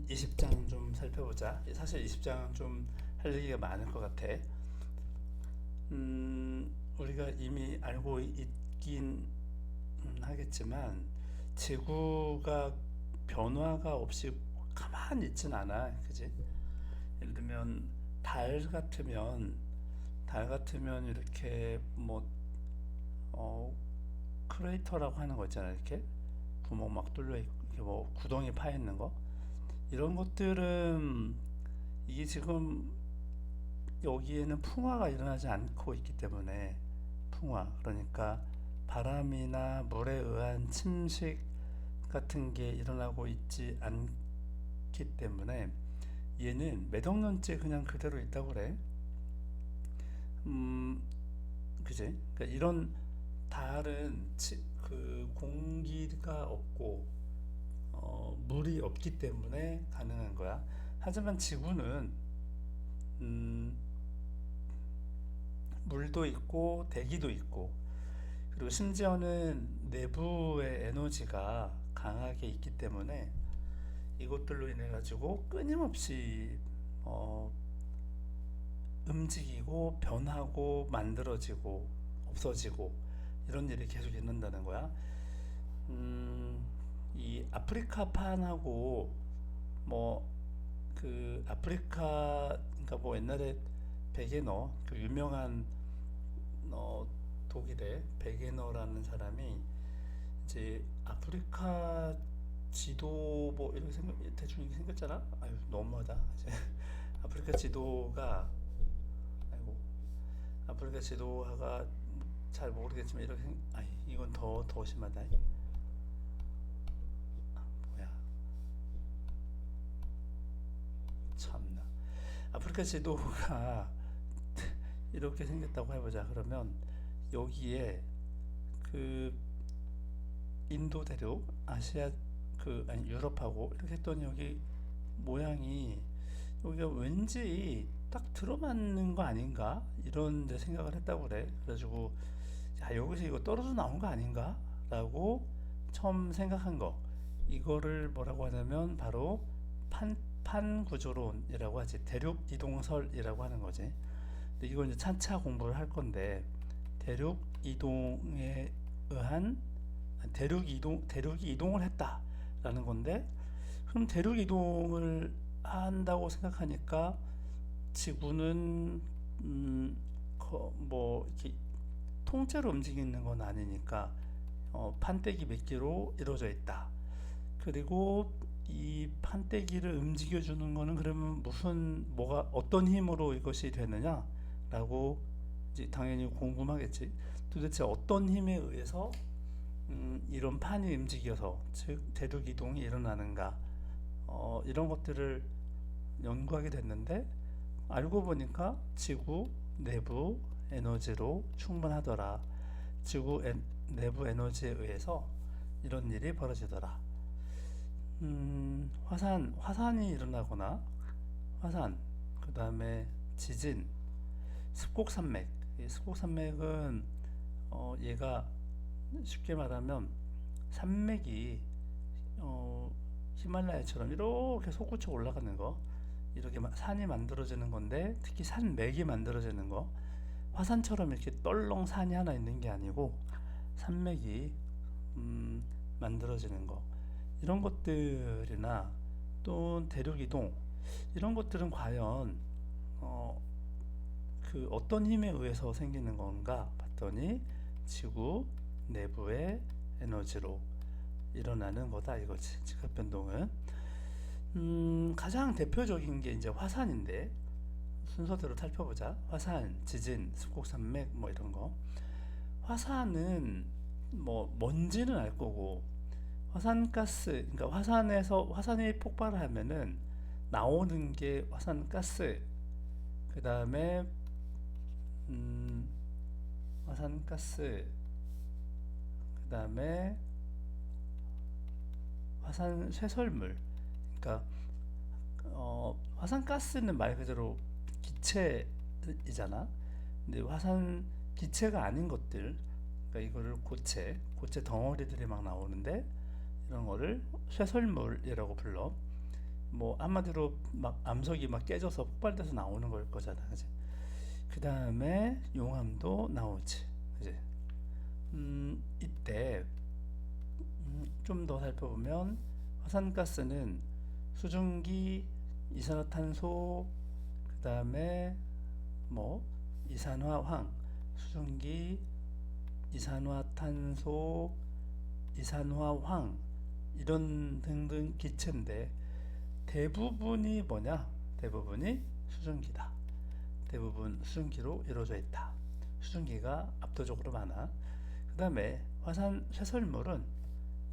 20장 좀 살펴보자. 사실 20장은 좀 할 얘기가 많을 것 같아. 우리가 이미 알고 있긴 하겠지만 지구가 변화가 없이 가만히 있진 않아. 그지? 예를 들면 달 같으면 달 같으면 이렇게 뭐 어, 크레이터라고 하는 거 있잖아. 이렇게 구멍 막 뚫려 있고 이렇게 뭐 구덩이 파 있는 거. 이런 것들은 이게 지금 여기에는 풍화가 일어나지 않고 있기 때문에 풍화 그러니까 바람이나 물에 의한 침식 같은 게 일어나고 있지 않기 때문에 얘는 몇 억 년째 그냥 그대로 있다고 그래. 음, 그지? 그러니까 이런 달은 그 공기가 없고 물이 없기 때문에 가능한 거야. 하지만 지구는 음, 물도 있고 대기도 있고 그리고 심지어는 내부의 에너지가 강하게 있기 때문에 이것들로 인해 가지고 끊임없이 어, 움직이고 변하고 만들어지고 없어지고 이런 일이 계속 있는다는 거야. 음, 이 아프리카판하고 뭐 그 아프리카 그러니까 뭐 옛날에 베게너 그 유명한 독일의 베게너라는 사람이 이제 아프리카 지도 뭐 이렇게 대충 이렇게 생겼잖아. 아유 너무하다. 이제 아프리카 지도가 아이고 아프리카 지도가 잘 모르겠지만 이렇게 아이 이건 더 심하다. 뭐야 참나. 아프리카 지도가 이렇게 생겼다고 해보자. 그러면 여기에 그 인도 대륙, 아시아 그 아니 유럽하고 이렇게 했더니 여기 모양이 여기가 왠지 딱 들어맞는 거 아닌가 이런 이제 생각을 했다고 그래. 그래가지고 야 여기서 이거 떨어져 나온 거 아닌가? 라고 처음 생각한 거. 이거를 뭐라고 하냐면 바로 판구조론이라고 하지. 대륙 이동설이라고 하는 거지. 근데 이걸 이제 차차 공부를 할 건데 대륙 이동에 의한 대륙이 이동을 했다라는 건데 그럼 대륙 이동을 한다고 생각하니까 지구는 뭐 이렇게 통째로 움직이는 건 아니니까 판때기 몇 개로 이루어져 있다. 그리고 이 판때기를 움직여주는 거는 그러면 무슨 뭐가 어떤 힘으로 이것이 되느냐라고 이제 당연히 궁금하겠지. 도대체 어떤 힘에 의해서 이런 판이 움직여서 즉 대륙 이동이 일어나는가 이런 것들을 연구하게 됐는데 알고 보니까 지구 내부 에너지로 충분하더라. 지구 내부 에너지에 의해서 이런 일이 벌어지더라. 화산이 일어나거나 화산, 그 다음에 지진, 습곡산맥. 이 습곡산맥은 얘가 쉽게 말하면 산맥이 히말라야처럼 이렇게 솟구쳐 올라가는 거 이렇게 산이 만들어지는 건데 특히 산맥이 만들어지는 거 화산처럼 이렇게 떨렁 산이 하나 있는 게 아니고 산맥이 만들어지는 거 이런 것들이나 또 대륙 이동 이런 것들은 과연 어, 그 어떤 힘에 의해서 생기는 건가 봤더니 지구 내부의 에너지로 일어나는 거다 이거지. 지각 변동은 가장 대표적인 게 이제 화산인데 순서대로 살펴보자. 화산, 지진, 습곡산맥 뭐 이런 거. 화산은 뭐 뭔지는 알 거고 화산가스 그러니까 화산이 폭발을 하면은 나오는 게 화산가스 그 다음에 화산가스 그 다음에 화산 쇠설물 그러니까 화산가스는 말 그대로 기체이잖아. 근데 화산 기체가 아닌 것들 그러니까 이거를 고체 덩어리들이 막 나오는데 이런 거를 쇠설물이라고 불러. 뭐 한마디로 막 암석이 막 깨져서 폭발돼서 나오는 걸 거잖아, 그지? 그 다음에 용암도 나오지, 그지? 이때 좀 더 살펴보면 화산가스는 수증기, 이산화탄소, 그 다음에 뭐 이산화황, 수증기, 이산화탄소, 이산화황 이런 등등 기체인데 대부분이 뭐냐? 대부분이 수증기다. 대부분 수증기로 이루어져 있다. 수증기가 압도적으로 많아. 그 다음에 화산 쇠설물은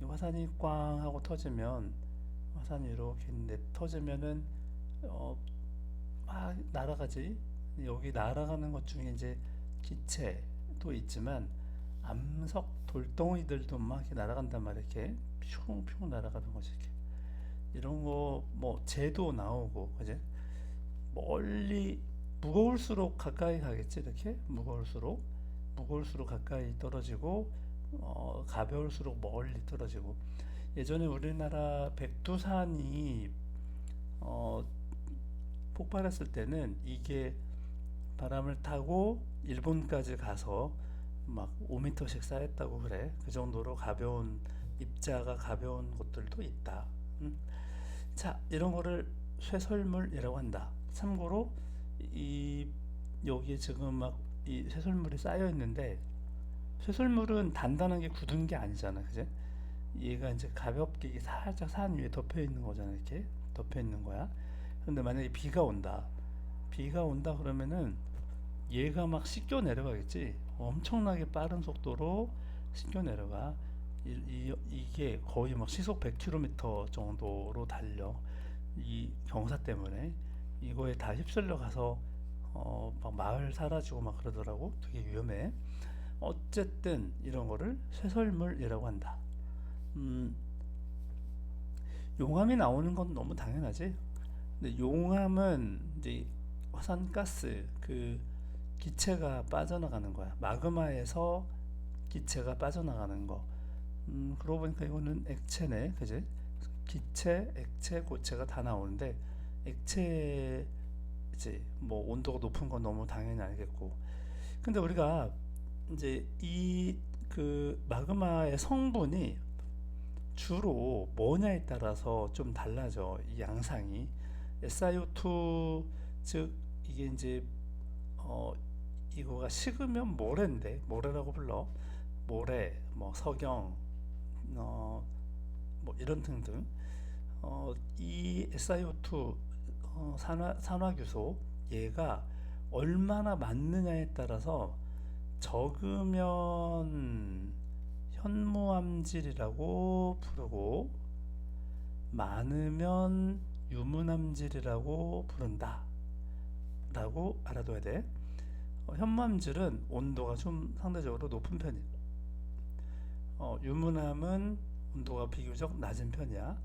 이 화산이 꽝 하고 터지면 화산이 이렇게 있는데 터지면은 막 날아가지. 여기 날아가는 것 중에 이제 기체도 있지만 암석 돌덩이들도 막 이렇게 날아간단 말이야. 이렇게 퓨 날아가는 거지. 이렇게. 이런 거 뭐 재도 나오고, 그지? 멀리 무거울수록 가까이 가겠지. 이렇게 무거울수록 가까이 떨어지고 가벼울수록 멀리 떨어지고. 예전에 우리나라 백두산이 어, 폭발했을 때는 이게 바람을 타고 일본까지 가서 막 5m씩 쌓였다고 그래. 그 정도로 가벼운 입자가 가벼운 곳들도 있다. 음. 자, 이런 거를 쇠설물이라고 한다. 참고로 이 여기 지금 막 이 쇠설물이 쌓여 있는데 쇠설물은 단단하게 굳은 게 아니잖아, 그지? 얘가 이제 가볍게 살짝 산 위에 덮여 있는 거잖아, 이렇게 덮여 있는 거야. 근데 만약에 비가 온다 그러면은 얘가 막 씻겨 내려가겠지. 엄청나게 빠른 속도로 씻겨 내려가. 이게 거의 막 시속 100km 정도로 달려. 이 경사 때문에 이거에 다 휩쓸려 가서 막 마을 사라지고 막 그러더라고. 되게 위험해. 어쨌든 이런 거를 쇠설물이라고 한다. 음, 용암이 나오는 건 너무 당연하지. 근데 용암은 이제 화산가스 그 기체가 빠져나가는 거야. 마그마에서 기체가 빠져나가는 거. 그러고 보니까 이거는 액체네, 그지? 기체, 액체, 고체가 다 나오는데 액체지. 뭐 온도가 높은 건 너무 당연히 알겠고. 근데 우리가 이제 이 그 마그마의 성분이 주로 뭐냐에 따라서 좀 달라져. 이 양상이 SiO2 즉 이게 이제 어 이거가 식으면 모래라고 불러. 모래, 뭐 석영, 어, 뭐 이런 등등. 이 SiO2 산화규소 얘가 얼마나 많느냐에 따라서 적으면 현무암질이라고 부르고 많으면 유문암질이라고 부른다 라고 알아둬야 돼. 현무암질은 온도가 좀 상대적으로 높은 편이고 유문암은 온도가 비교적 낮은 편이야.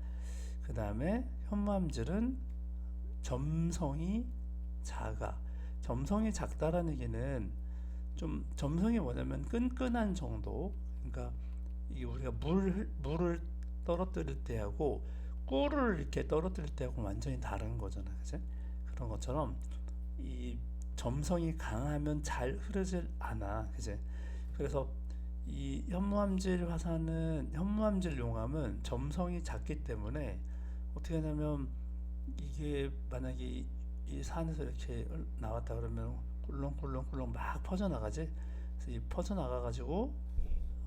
그 다음에 현무암질은 점성이 작아. 점성이 작다라는 얘기는 좀 점성이 뭐냐면 끈끈한 정도. 그러니까 이 우리가 물을 떨어뜨릴 때하고 꿀을 이렇게 떨어뜨릴 때하고 완전히 다른 거잖아, 그치? 그런 것처럼 이 점성이 강하면 잘 흐르질 않아, 그치? 그래서 이 현무암질 용암은 점성이 작기 때문에 어떻게 하냐면 이게 만약에 이 산에서 이렇게 나왔다 그러면 꿀렁꿀렁꿀렁 막 퍼져나가지. 그래서 이 퍼져나가가지고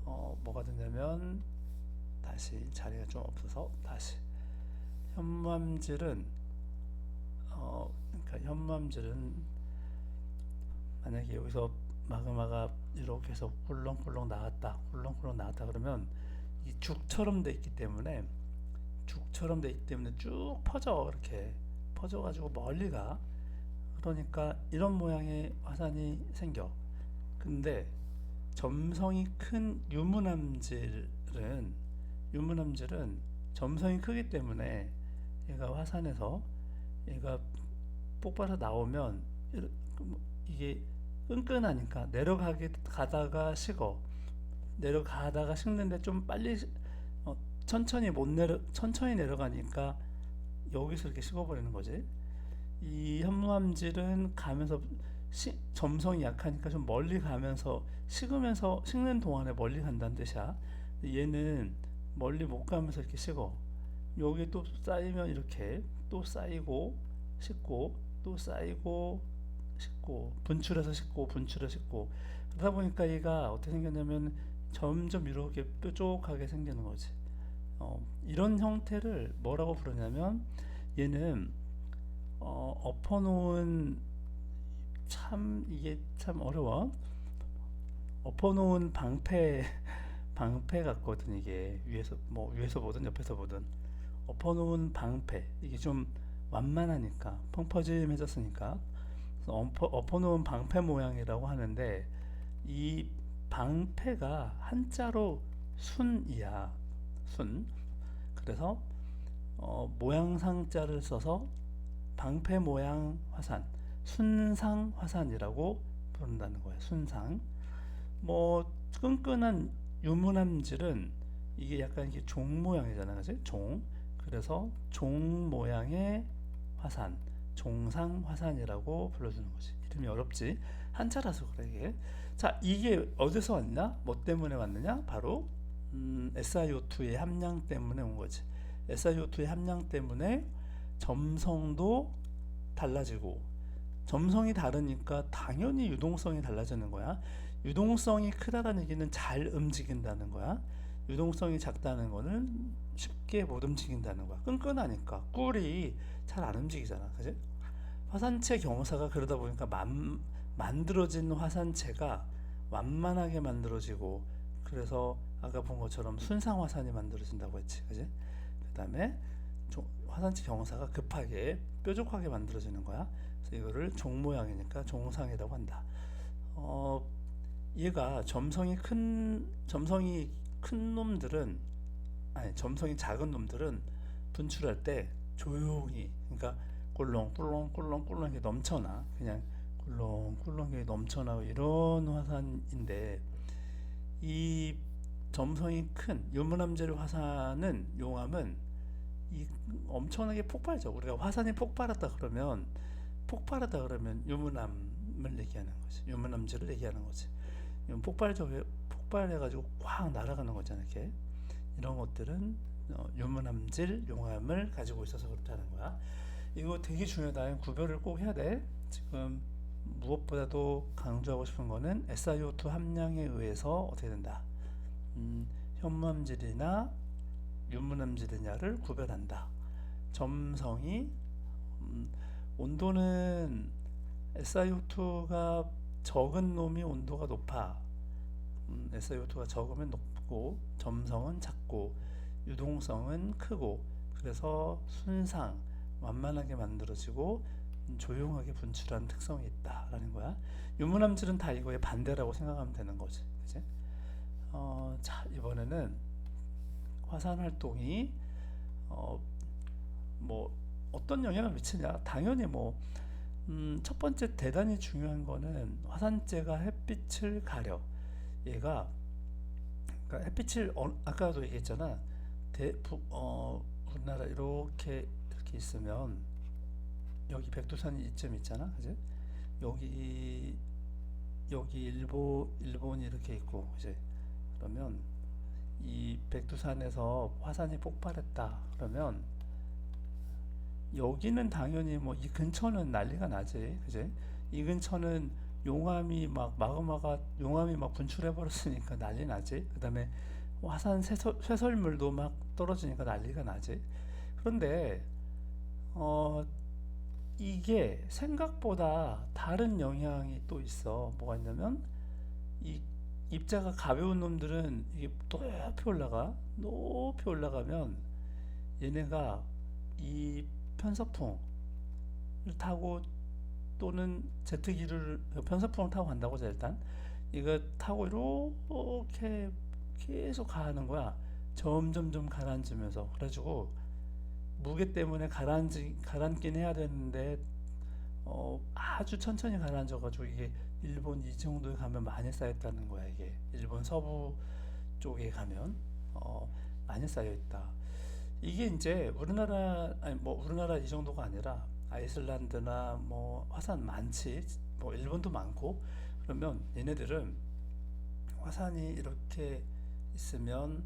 뭐가 되냐면 다시 자리가 좀 없어서 다시 현무암질은 그러니까 현무암질은 만약에 여기서 마그마가 이렇게 해서 꿀렁꿀렁 나왔다 그러면 이 죽처럼 돼 있기 때문에 쭉 퍼져. 이렇게 퍼져가지고 멀리 가. 그러니까 이런 모양의 화산이 생겨. 근데 점성이 큰 유문암질은 점성이 크기 때문에 얘가 화산에서 얘가 폭발해서 나오면 이게 끈끈하니까 내려가다가 식어. 내려가다가 식는데 좀 빨리 천천히 못 내려 천천히 내려가니까 여기서 이렇게 식어버리는 거지. 이 현무암질은 가면서 점성이 약하니까 좀 멀리 가면서 식으면서 식는 동안에 멀리 간다는 뜻이야. 얘는 멀리 못 가면서 이렇게 식어. 여기 또 쌓이면 이렇게 또 쌓이고 식고 또 쌓이고 식고 분출해서 식고 분출해서 식고 그러다 보니까 얘가 어떻게 생겼냐면 점점 이렇게 뾰족하게 생기는 거지. 이런 형태를 뭐라고 부르냐면 얘는 엎어놓은 참 이게 참 어려워. 엎어놓은 방패 같거든 이게 위에서 보든 옆에서 보든 엎어놓은 방패 이게 좀 완만하니까 펑퍼짐해졌으니까 엎어놓은 방패 모양이라고 하는데 이 방패가 한자로 순이야 순 그래서 모양상자를 써서 방패 모양 화산 순상 화산이라고 부른다는 거예요. 순상 뭐 끈끈한 유문암질은 이게 약간 이게 종 모양이잖아, 그지? 종. 그래서 종 모양의 화산, 종상 화산이라고 불러주는 거지. 이름이 어렵지? 한자라서 그래 이게. 자, 이게 어디서 왔냐? 뭐 때문에 왔느냐? 바로 SiO2의 함량 때문에 온 거지. SiO2의 함량 때문에 점성도 달라지고 점성이 다르니까 당연히 유동성이 달라지는 거야. 유동성이 크다는 얘기는 잘 움직인다는 거야. 유동성이 작다는 거는 쉽게 못 움직인다는 거야. 끈끈하니까 꿀이 잘 안 움직이잖아, 그지? 화산체 경사가 그러다 보니까 만들어진 화산체가 완만하게 만들어지고 그래서 아까 본 것처럼 순상 화산이 만들어진다고 했지, 그지? 그 다음에 화산체 경사가 급하게 뾰족하게 만들어지는 거야. 그래서 이거를 종 모양이니까 종상이라고 한다. 얘가 점성이 큰 놈들은 아니 점성이 작은 놈들은 분출할 때 조용히 그러니까 꿀렁꿀렁꿀렁꿀렁 이게 넘쳐나 그냥 꿀렁꿀렁 넘쳐나고 이런 화산인데 이 점성이 큰 유문암질 화산은 용암은 이 엄청나게 폭발적 우리가 화산이 폭발했다 그러면 유문암을 얘기하는 거지. 유문암질을 얘기하는 거지. 폭발해가지고 꽉 날아가는 거잖아. 이렇게 이런 것들은 유문암질 용암을 가지고 있어서 그렇다는 거야. 이거 되게 중요하다. 구별을 꼭 해야 돼. 지금 무엇보다도 강조하고 싶은 거는 SiO2 함량에 의해서 어떻게 된다. 현무암질이나 유문암질이냐를 구별한다. 점성이 온도는 SiO2가 적은 놈이 온도가 높아. SiO2가 적으면 높고 점성은 작고 유동성은 크고 그래서 순상 완만하게 만들어지고 조용하게 분출하는 특성이 있다라는 거야. 유문암질은 다 이거의 반대라고 생각하면 되는 거지, 그치? 자 이번에는 화산 활동이 뭐 어떤 영향을 미치냐? 당연히 첫 번째 대단히 중요한 거는 화산재가 햇빛을 가려. 얘가 그러니까 햇빛을 아까도 얘기했잖아. 우리나라 이렇게 있으면 여기 백두산이 이쯤 있잖아, 그지? 여기 일본이 이렇게 있고, 이제 그러면 이 백두산에서 화산이 폭발했다. 그러면 여기는 당연히 이 근처는 난리가 나지, 그지? 이 근처는 용암이 막 분출해 버렸으니까 난리 나지. 그다음에 화산 쇄설물도 막 떨어지니까 난리가 나지. 그런데 이게 생각보다 다른 영향이 또 있어. 뭐가 있냐면 이 입자가 가벼운 놈들은 이게 높이 올라가면 얘네가 이 편서풍을 타고 또는 제트기를 편서풍을 타고 간다고 자 일단 이거 타고 이렇게 계속 가는 거야. 점점점 가라앉으면서 그래가지고 무게 때문에 가라앉긴 해야 되는데 아주 천천히 가라앉아가지고 이게 일본 이 정도에 가면 많이 쌓였다는 거야. 이게 일본 서부 쪽에 가면 많이 쌓여 있다. 이게 이제 우리나라 아니 뭐 우리나라 이 정도가 아니라 아이슬란드나 뭐 화산 많지 뭐 일본도 많고 그러면 얘네들은 화산이 이렇게 있으면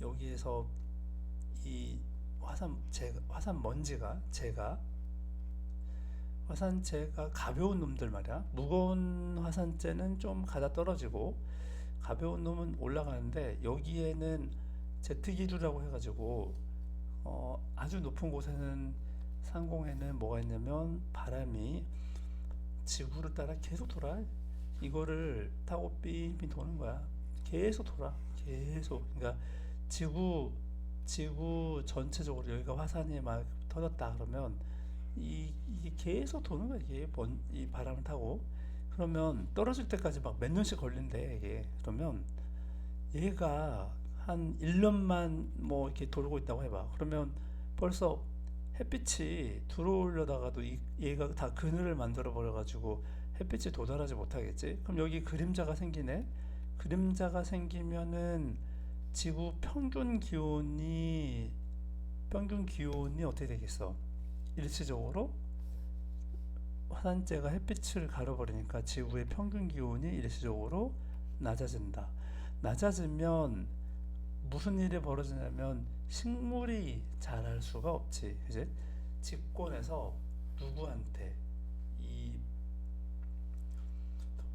여기에서 이 화산 먼지가 재가 화산재가 가벼운 놈들 말이야. 무거운 화산재는 좀 가다 떨어지고 가벼운 놈은 올라가는데 여기에는 제트기류라고 해가지고 아주 높은 곳에는 상공에는 뭐가 있냐면 바람이 지구를 따라 계속 돌아. 이거를 타고 삥삥 도는 거야. 계속 돌아. 계속. 그러니까 지구 지구 전체적으로 여기가 화산이 막 터졌다 그러면 이게 계속 도는 거야. 이게 이 바람을 타고 그러면 떨어질 때까지 막 몇 년씩 걸린대 이게. 그러면 얘가 한 1년만 뭐 이렇게 돌고 있다고 해봐. 그러면 벌써 햇빛이 들어오려다가도 얘가 다 그늘을 만들어 버려가지고 햇빛이 도달하지 못하겠지. 그럼 여기 그림자가 생기네. 그림자가 생기면은 지구 평균 기온이 어떻게 되겠어? 일시적으로 화산재가 햇빛을 가려버리니까 지구의 평균 기온이 일시적으로 낮아진다. 낮아지면 무슨 일이 벌어지냐면 식물이 자랄 수가 없지. 이제 집권에서 누구한테 이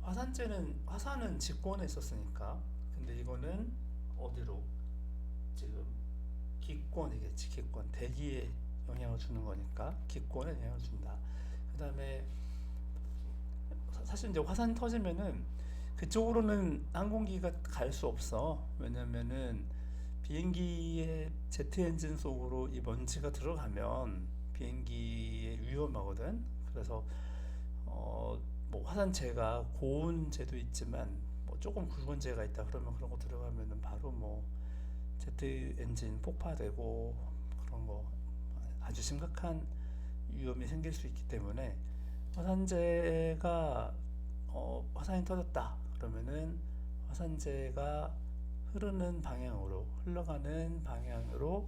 화산은 집권에 있었으니까. 근데 이거는 어디로 지금 기권이겠지. 기권 대기에 영향을 주는 거니까 기권에 영향을 준다. 그 다음에 사실 이제 화산이 터지면은 그쪽으로는 항공기가 갈 수 없어. 왜냐면은 비행기의 제트 엔진 속으로 이 먼지가 들어가면 비행기에 위험하거든. 그래서 뭐 화산재가 고온 재도 있지만 뭐 조금 굵은 재가 있다 그러면 그런 거 들어가면은 바로 뭐 제트 엔진 폭파되고 그런 거 아주 심각한 위험이 생길 수 있기 때문에 화산재가 화산이 터졌다 그러면은 화산재가 흘러가는 방향으로는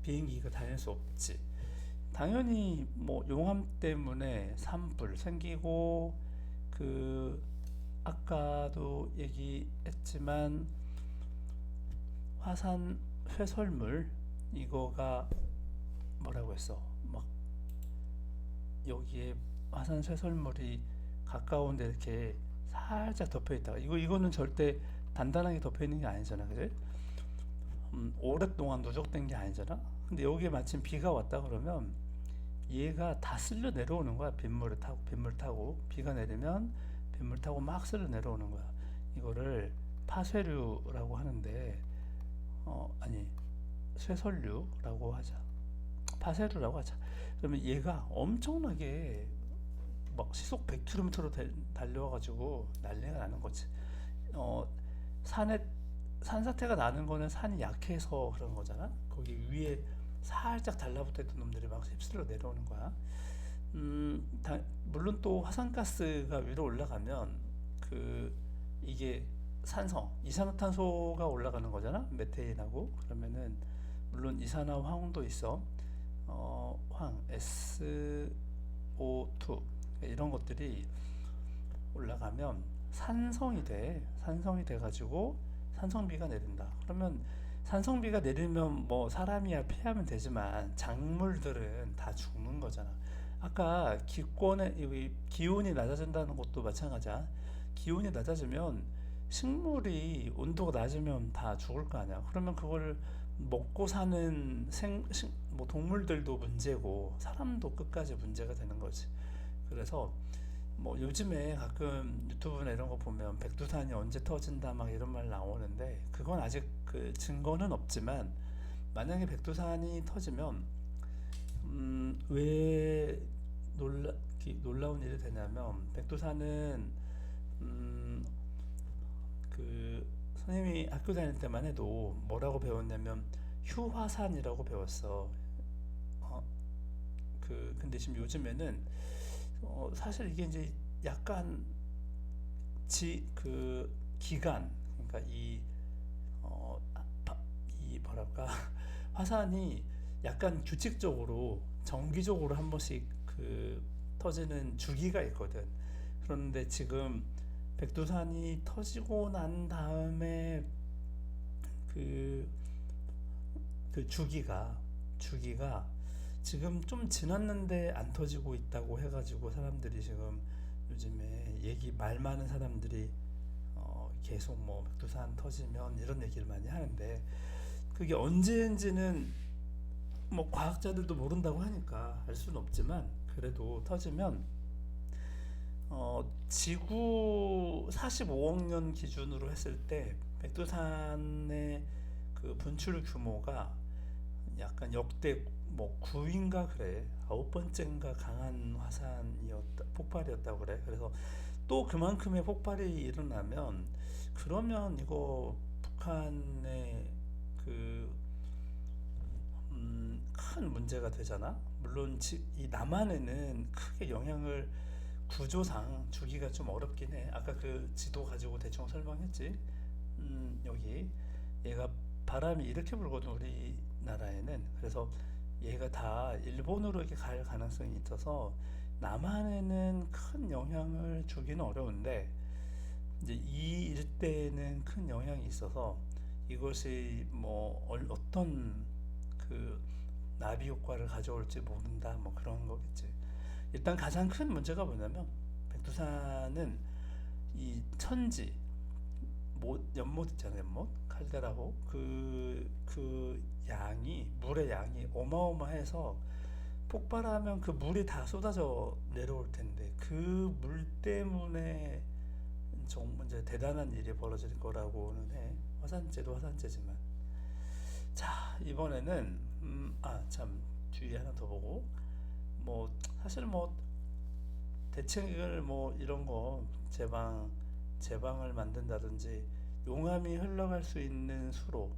비행기가 다닐 수 없지. 당연히 뭐 용암 때문에 산불 생기고 그 아까도 얘기했지만 화산 회설물 이거가 뭐라고 했어? 막 여기에 화산 쇄설물이 가까운 데 이렇게 살짝 덮여 있다가 이거는 절대 단단하게 덮여 있는 게 아니잖아. 그지? 오랫동안 누적된 게 아니잖아. 근데 여기에 마침 비가 왔다 그러면 얘가 다 쓸려 내려오는 거야. 빗물 타고 비가 내리면 빗물 타고 막 쓸려 내려오는 거야. 이거를 파쇄류라고 하는데 아니 쇄설류라고 하자. 파쇄류라고 하자. 그러면 얘가 엄청나게 막 시속 100km로 달려와가지고 난리가 나는 거지. 어, 산에 산사태가 나는 거는 산이 약해서 그런 거잖아. 거기 위에 살짝 달라붙어 있던 놈들이 막 휩쓸려 내려오는 거야. 물론 또 화산가스가 위로 올라가면 이게 이산화탄소가 올라가는 거잖아. 메테인하고 그러면은 물론 이산화황도 있어. SO2 이런 것들이 올라가면 산성이 돼가지고 산성비가 내린다. 그러면 산성비가 내리면 뭐 사람이야 피하면 되지만 작물들은 다 죽는 거잖아. 아까 기온이 낮아진다는 것도 마찬가지야. 기온이 낮아지면 식물이 온도가 낮으면 다 죽을 거 아니야. 그러면 그걸 먹고 사는 뭐 동물들도 문제고 사람도 끝까지 문제가 되는 거지. 그래서 뭐 요즘에 가끔 유튜브나 이런 거 보면 백두산이 언제 터진다 막 이런 말 나오는데 그건 아직 그 증거는 없지만 만약에 백두산이 터지면 왜 놀라운 일이 되냐면 백두산은 그 선생님이 학교 다닐 때만 해도 뭐라고 배웠냐면 휴화산이라고 배웠어. 근데 지금 요즘에는 사실 이게 이제 약간 기간 그러니까 이 뭐랄까 화산이 약간 규칙적으로 정기적으로 한 번씩 그 터지는 주기가 있거든. 그런데 지금 백두산이 터지고 난 다음에 그, 그 주기가 지금 좀 지났는데 안 터지고 있다고 해가지고 사람들이 지금 요즘에 말 많은 사람들이 계속 뭐 백두산 터지면 이런 얘기를 많이 하는데, 그게 언제인지는 뭐 과학자들도 모른다고 하니까 알 수는 없지만, 그래도 터지면 지구 45억 년 기준으로 했을 때 백두산의 그 분출 규모가 약간 역대 뭐 9인가 그래, 9번째인가 강한 폭발이었다고 그래. 그래서 또 그만큼의 폭발이 일어나면, 그러면 이거 북한의 그 큰 문제가 되잖아. 물론 이 남한에는 크게 영향을, 구조상 주기가 좀 어렵긴 해. 아까 그 지도 가지고 대충 설명했지. 여기 얘가 바람이 이렇게 불거든 우리나라에는. 그래서 얘가 다 일본으로 이렇게 갈 가능성이 있어서 남한에는 큰 영향을 주기는 어려운데, 이제 이 일대에는 큰 영향이 있어서 이것이 뭐 어떤 그 나비 효과를 가져올지 모른다, 뭐 그런 거겠지. 일단 가장 큰 문제가 뭐냐면, 백두산은 이 천지 연못 있잖아요. 연못 칼데라호, 그 양이, 물의 양이 어마어마해서 폭발하면 그 물이 다 쏟아져 내려올 텐데, 그 물 때문에 정말 이제 대단한 일이 벌어질 거라고는 해. 화산재도 화산재지만. 자, 이번에는 참, 뒤에 하나 더 보고, 뭐 사실 뭐 대책을 뭐 이런 거, 제방을 만든다든지 용암이 흘러갈 수 있는 수로,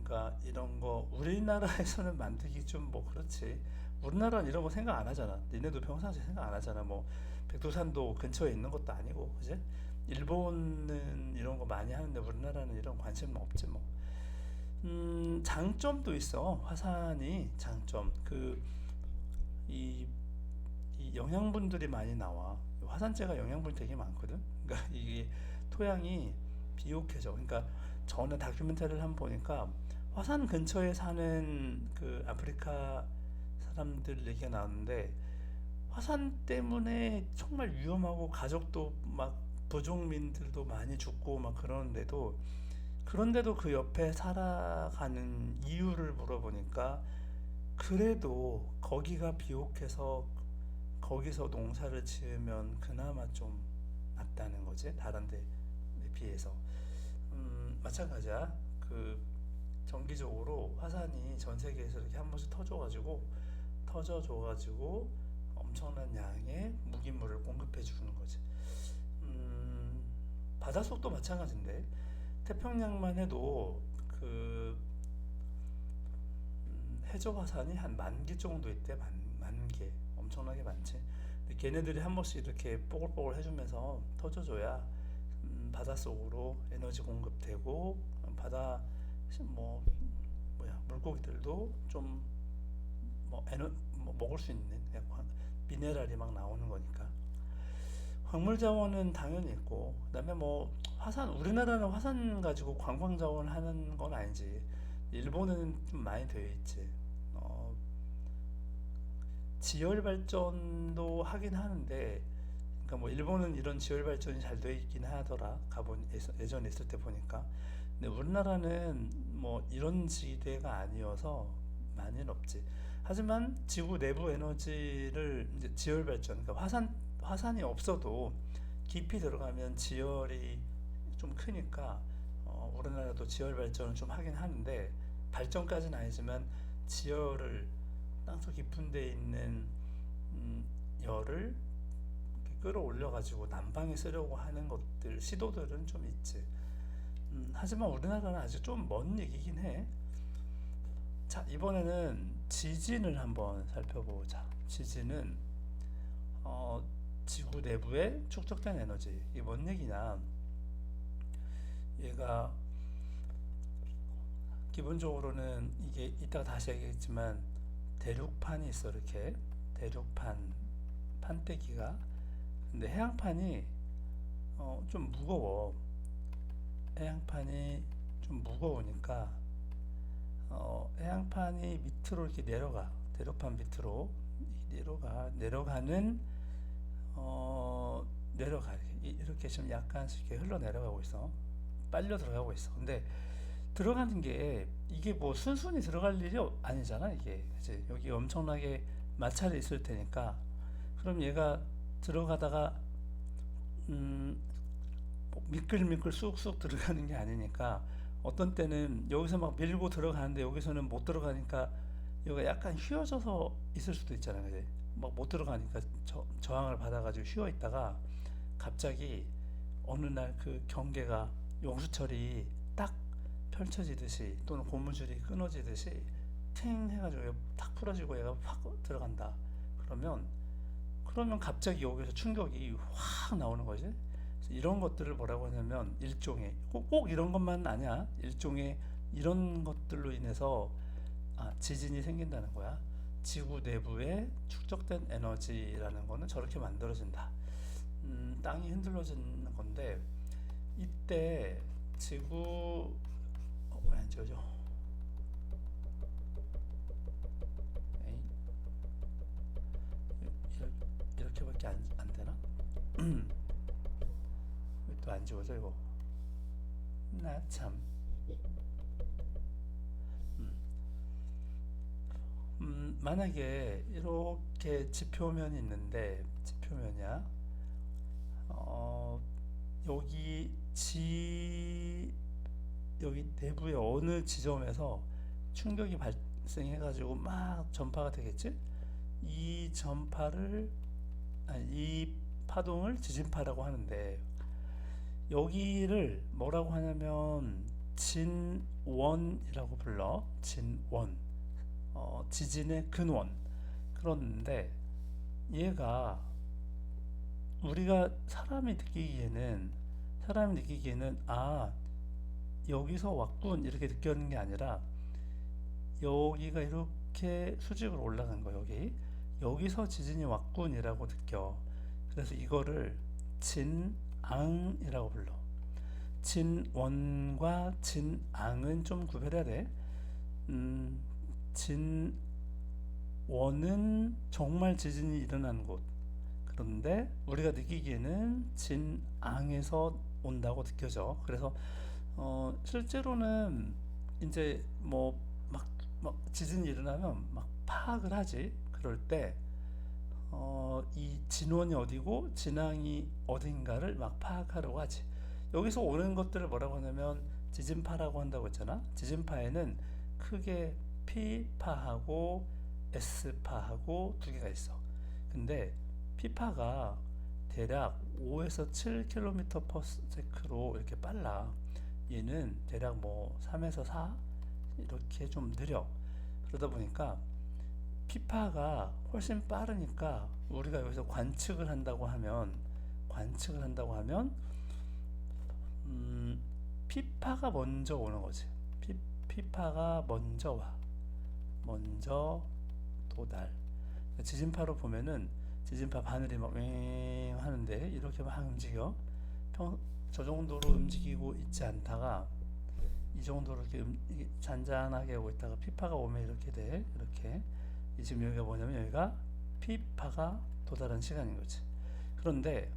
그러니까 이런 거 우리나라에서는 만들기 좀 뭐 그렇지. 우리나라는 이런 거 생각 안 하잖아. 니네도 평상시에 생각 안 하잖아. 뭐 백두산도 근처에 있는 것도 아니고, 그지? 일본은 이런 거 많이 하는데 우리나라는 이런 관심 없지 뭐. 장점도 있어. 화산이 장점. 이, 이 영양분들이 많이 나와. 화산재가 영양분이 되게 많거든. 그러니까 이게 토양이 비옥해져. 그러니까 전에 다큐멘터리를 한번 보니까 화산 근처에 사는 그 아프리카 사람들 얘기가 나왔는데, 화산 때문에 정말 위험하고 가족도 막 부족민들도 많이 죽고 막 그런데도 그 옆에 살아가는 이유를 물어보니까, 그래도 거기가 비옥해서 거기서 농사를 지으면 그나마 좀 낫다는 거지, 다른 데 비해서. 마찬가지야. 그 정기적으로 화산이 전 세계에서 이렇게 한 번씩 터져줘가지고 엄청난 양의 무기물을 공급해 주는 거지. 바닷속도 마찬가지인데, 태평양만 해도 그 해저 화산이 한 10,000개 정도 있대. 만 개. 엄청나게 많지. 근데 걔네들이 한 번씩 이렇게 뽀글뽀글 해주면서 터져줘야 바닷속으로 에너지 공급되고, 바다 뭐 물고기들도 좀 뭐 먹을 수 있는 약간 미네랄이 막 나오는 거니까. 광물 자원은 당연히 있고, 그다음에 뭐 우리나라는 화산 가지고 관광 자원 하는 건 아니지. 일본은 좀 많이 되어 있지. 지열 발전도 하긴 하는데, 그러니까 뭐 일본은 이런 지열 발전이 잘 되어 있긴 하더라. 예전에 있을 때 보니까. 근데 우리나라는 뭐 이런 지대가 아니어서 많이는 없지. 하지만 지구 내부 에너지를 이제 지열 발전, 그러니까 화산이 없어도 깊이 들어가면 지열이 좀 크니까 우리나라도 지열 발전을 좀 하긴 하는데, 발전까지는 아니지만 지열을, 땅속 깊은 데 있는 열을 끌어올려 가지고 난방에 쓰려고 하는 것들, 시도들은 좀 있지. 하지만 우리나라는 아직 좀 먼 얘기긴 해. 자, 이번에는 지진을 한번 살펴보자. 지진은 지구 내부에 축적된 에너지. 이게 뭔 얘기냐? 얘가 기본적으로는 이게 이따가 다시 얘기했지만 대륙판이 있어. 이렇게 대륙판 판때기가. 근데 해양판이 좀 무거워. 해양판이 좀 무거우니까 해양판이 밑으로 이렇게 내려가. 대륙판 밑으로 내려가는 내려가. 이렇게 좀 약간씩 이렇게 흘러 내려가고 있어. 빨려 들어가고 있어. 근데 들어가는 게 이게 뭐 순순히 들어갈 일이 아니잖아. 이게 그치? 여기 엄청나게 마찰이 있을 테니까 그럼 얘가 들어가다가 음, 뭐 미끌미끌 쑥쑥 들어가는 게 아니니까 어떤 때는 여기서 막 밀고 들어가는데 여기서는 못 들어가니까 여기가 약간 휘어져서 있을 수도 있잖아요. 그지? 막 못 들어가니까 저항을 받아가지고 휘어 있다가 갑자기 어느 날 그 경계가 용수철이 딱 펼쳐지듯이 또는 고무줄이 끊어지듯이 팅 해가지고 얘가 탁 풀어지고 얘가 확 들어간다. 그러면 갑자기 여기서 충격이 확 나오는 거지. 그래서 이런 것들을 뭐라고 하냐면 일종의 꼭 이런 것만 아니야. 일종의 이런 것들로 인해서 지진이 생긴다는 거야. 지구 내부에 축적된 에너지라는 거는 저렇게 만들어진다. 땅이 흔들려지는 건데 이때 지구 왜 안 지워져? 에이, 이렇게밖에 안 되나? 왜 또 안 지워져 이거? 나 참. 만약에 이렇게 지표면이 있는데 지표면이야. 어, 여기 여기 내부의 어느 지점에서 충격이 발생해가지고 막 전파가 되겠지? 이 전파를 이 파동을 지진파라고 하는데 여기를 뭐라고 하냐면 진원이라고 불러. 진원. 지진의 근원. 그런데 얘가 우리가 사람이 느끼기에는 여기서 왔군 이렇게 느끼는 게 아니라 여기가 이렇게 수직으로 올라간 거 여기서 지진이 왔군이라고 느껴. 그래서 이거를 진앙이라고 불러. 진원과 진앙은 좀 구별해야 돼. 진원은 정말 지진이 일어난 곳. 그런데 우리가 느끼기에는 진앙에서 온다고 느껴져. 그래서 실제로는 이제 뭐 막 지진이 일어나면 막 파악을 하지. 그럴 때 이 진원이 어디고 진앙이 어딘가를 막 파악하려고 하지. 여기서 오는 것들을 뭐라고 하냐면 지진파라고 한다고 했잖아. 지진파에는 크게 P파하고 S파하고 두 개가 있어. 근데 P파가 대략 5에서 7km/s로 이렇게 빨라. 얘는 대략 뭐 3에서 4 이렇게 좀 느려. 그러다 보니까 P파가 훨씬 빠르니까 우리가 여기서 관측을 한다고 하면 P파가 먼저 오는 거지. P파가 먼저 와. 먼저 도달. 지진파로 보면은 지진파 바늘이 막 윙 하는데 이렇게 막 움직여. 저 정도로 움직이고 있지 않다가 이 정도로 이렇게 잔잔하게 오고 있다가 P파가 오면 이렇게 돼. 이렇게. 지금 여기가 뭐냐면 여기가 P파가 도달한 시간인 거지. 그런데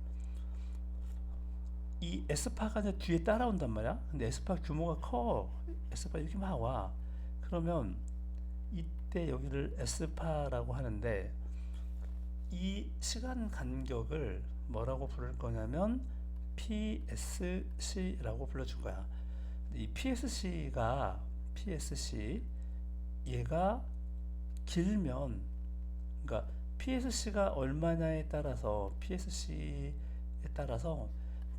이 S파가 이제 뒤에 따라온단 말이야. 근데 S파 규모가 커. S파 이렇게 막 와. 그러면 이때 여기를 S파라고 하는데 이 시간 간격을 뭐라고 부를 거냐면 PSC라고 불러줄 거야. 이 PSC 얘가 길면 그러니까 PSC가 얼마냐에 따라서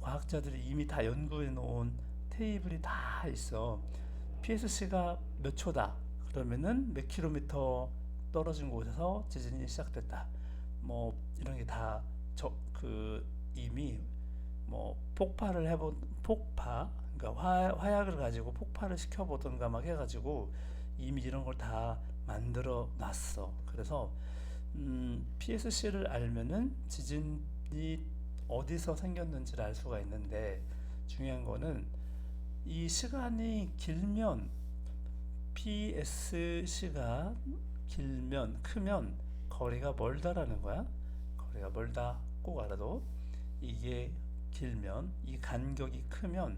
과학자들이 이미 다 연구해 놓은 테이블이 다 있어. PSC가 몇 초다 그러면은 몇 킬로미터 떨어진 곳에서 지진이 시작됐다. 뭐 이런 게 다 이미 뭐 폭파 그러니까 화약을 가지고 폭발을 시켜보던가 막 해가지고 이미 이런 걸 다 만들어 놨어. 그래서 PSC를 알면은 지진이 어디서 생겼는지를 알 수가 있는데, 중요한 거는 이 시간이 길면, PSC가 길면, 크면 거리가 멀다라는 거야. 거리가 멀다 꼭 알아도. 이게 길면, 이 간격이 크면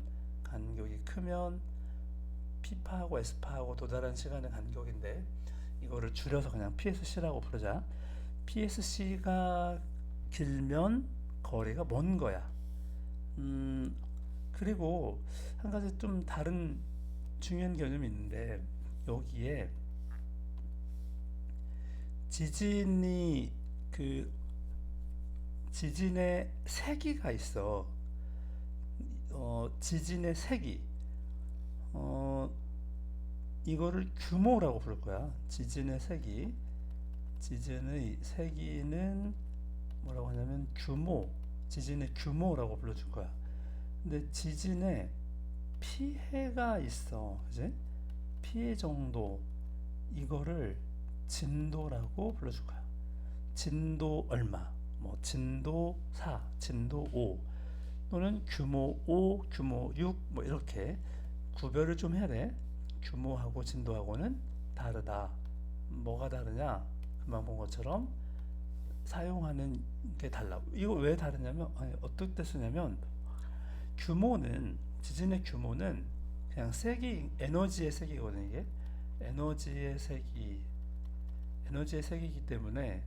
P파하고 S파하고 도달한 시간의 간격인데, 이거를 줄여서 그냥 PSC라고 부르자. PSC가 길면 거리가 먼 거야. 음, 그리고 한 가지 좀 다른 중요한 개념이 있는데, 여기에 지진이 그 지진의 세기가 있어. 지진의 세기. 어, 이거를 규모라고 부를 거야. 지진의 세기. 지진의 세기는 뭐라고 하냐면 지진의 규모라고 불러줄 거야. 근데 지진에 피해가 있어. 그지? 피해 정도. 이거를 진도라고 불러줄 거야. 진도 얼마, 뭐 진도 4, 진도 5, 또는 규모 5, 규모 6, 뭐 이렇게 구별을 좀 해야 돼. 규모하고 진도하고는 다르다. 뭐가 다르냐? 금방 본 것처럼 사용하는 게 달라. 이거 왜 다르냐면, 아니, 어떨 때 쓰냐면, 지진의 규모는 그냥 세기, 에너지의 세기거든, 이게. 에너지의 세기, 에너지의 세기이기 때문에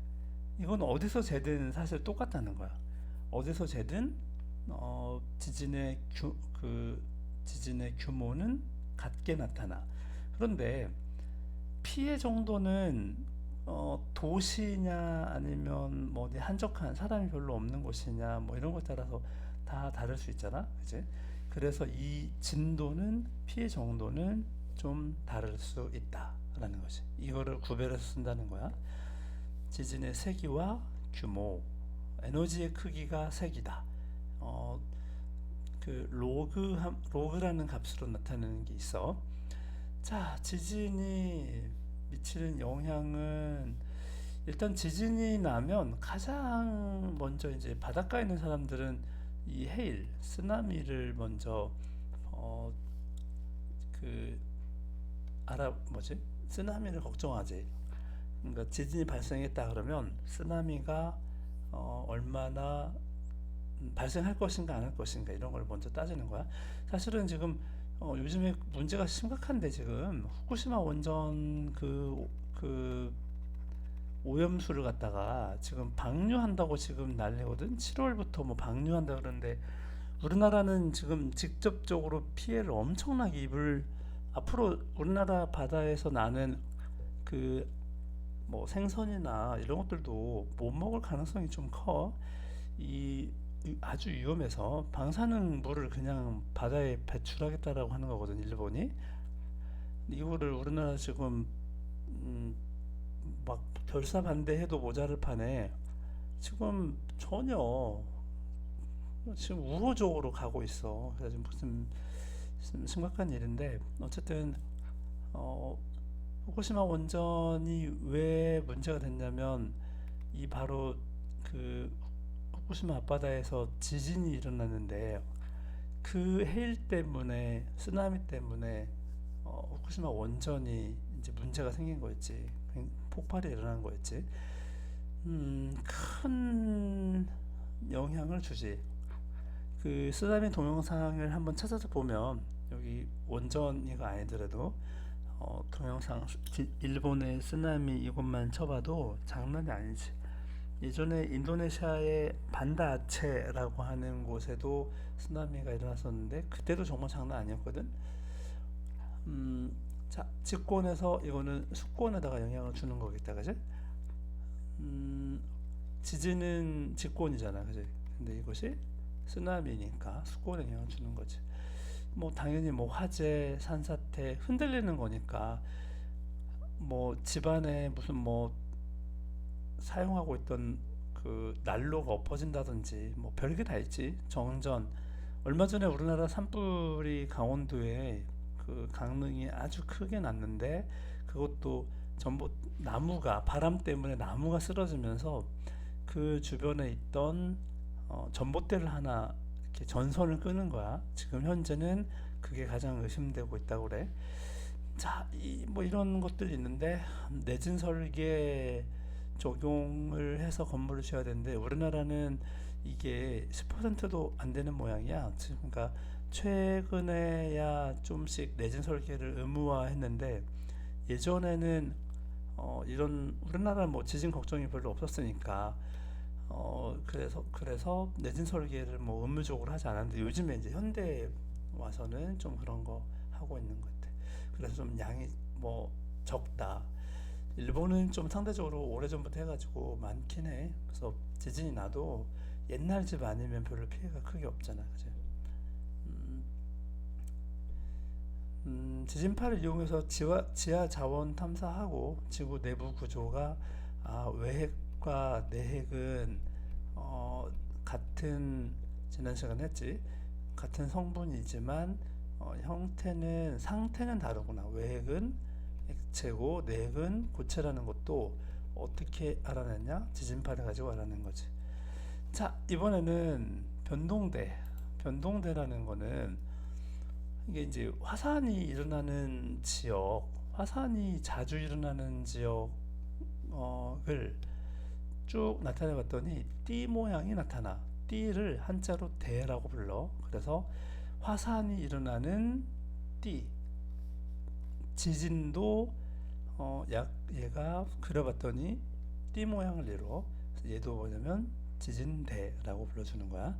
이건 어디서 재든 사실 똑같다는 거야. 어디서 재든 지진의 지진의 규모는 같게 나타나. 그런데 피해 정도는 도시냐 아니면 뭐 어디 한적한 사람이 별로 없는 곳이냐 뭐 이런 것 따라서 다 다를 수 있잖아, 그지? 그래서 이 진도는, 피해 정도는 좀 다를 수 있다라는 거지. 이거를 구별해서 쓴다는 거야. 지진의 세기와 규모, 에너지의 크기가 세기다. 어, 로그라는 값으로 나타내는 게 있어. 자, 지진이 미치는 영향은, 일단 지진이 나면 가장 먼저 이제 바닷가에 있는 사람들은 이 쓰나미를 먼저 어, 그 뭐지? 쓰나미를 걱정하지. 그러니까 지진이 발생했다 그러면 쓰나미가 얼마나 발생할 것인가 안 할 것인가 이런 걸 먼저 따지는 거야. 사실은 지금 요즘에 문제가 심각한데, 지금 후쿠시마 원전 그 오염수를 갖다가 지금 방류한다고 지금 난리거든. 7월부터 뭐 방류한다 그러는데, 우리나라는 지금 직접적으로 피해를 엄청나게 앞으로 우리나라 바다에서 나는 그 뭐 생선이나 이런 것들도 못 먹을 가능성이 좀 커. 이 아주 위험해서 방사능 물을 그냥 바다에 배출하겠다라고 하는 거거든, 일본이. 이거를 우리나라 지금 막 결사 반대해도 모자를 판에 지금 전혀 지금 우호적으로 가고 있어. 그래서 무슨 심각한 일인데, 어쨌든 어, 후쿠시마 원전이 왜 문제가 됐냐면, 이 바로 그 후쿠시마 앞바다에서 지진이 일어났는데, 그 해일 때문에, 쓰나미 때문에 후쿠시마 원전이 이제 문제가 생긴 거였지. 폭발이 일어난 거였지. 큰 영향을 주지. 그 쓰나미 동영상을 한번 찾아서 보면, 여기 원전이가 아니더라도 동영상, 일본의 쓰나미 이것만 쳐봐도 장난이 아니지. 예전에 인도네시아의 반다 아체라고 하는 곳에도 쓰나미가 일어났었는데, 그때도 정말 장난 아니었거든. 자, 직권에서 이거는 수권에다가 영향을 주는 거겠다, 그지? 지진은 직권이잖아, 그지? 근데 이것이 쓰나미니까 수권에 영향을 주는 거지. 뭐 당연히 뭐 화재, 산사태, 흔들리는 거니까, 뭐 집안에 무슨 뭐 사용하고 있던 그 난로가 엎어진다든지 뭐 별게 다 있지. 정전, 얼마 전에 우리나라 산불이 강원도에 그 강릉이 아주 크게 났는데, 그것도 전부 나무가, 바람 때문에 나무가 쓰러지면서 그 주변에 있던 전봇대를 하나 이렇게 전선을 끄는 거야. 지금 현재는 그게 가장 의심되고 있다고 그래. 자, 뭐 이런 것들이 있는데, 내진 설계 적용을 해서 건물을 지어야 되는데 우리나라는 이게 10%도 안 되는 모양이야. 지금 그러니까 최근에야 좀씩 내진 설계를 의무화했는데, 예전에는 이런, 우리나라 뭐 지진 걱정이 별로 없었으니까 그래서 내진 설계를 뭐 의무적으로 하지 않았는데, 요즘에 이제 현대 와서는 좀 그런 거 하고 있는 것 같아. 그래서 좀 양이 뭐 적다. 일본은 좀 상대적으로 오래전부터 해가지고 많긴 해. 그래서 지진이 나도 옛날 집 아니면 별로 피해가 크게 없잖아, 그지? 음, 지진파를 이용해서 지하 자원 탐사하고, 지구 내부 구조가, 외핵과 내핵은 어, 같은, 지난 시간 했지, 같은 성분이지만 형태는, 상태는 다르구나. 외핵은 액체고 내핵은 고체라는 것도 어떻게 알아냈냐? 지진파를 가지고 알아낸 거지. 자, 이번에는 변동대라는 거는, 이게 이제 화산이 일어나는 지역, 화산이 자주 일어나는 지역을 쭉 나타내 봤더니 띠 모양이 나타나. 띠를 한자로 대라고 불러. 그래서 화산이 일어나는 띠, 지진도 얘가 그려봤더니 띠 모양을 이뤄. 얘도 뭐냐면 지진대라고 불러주는 거야.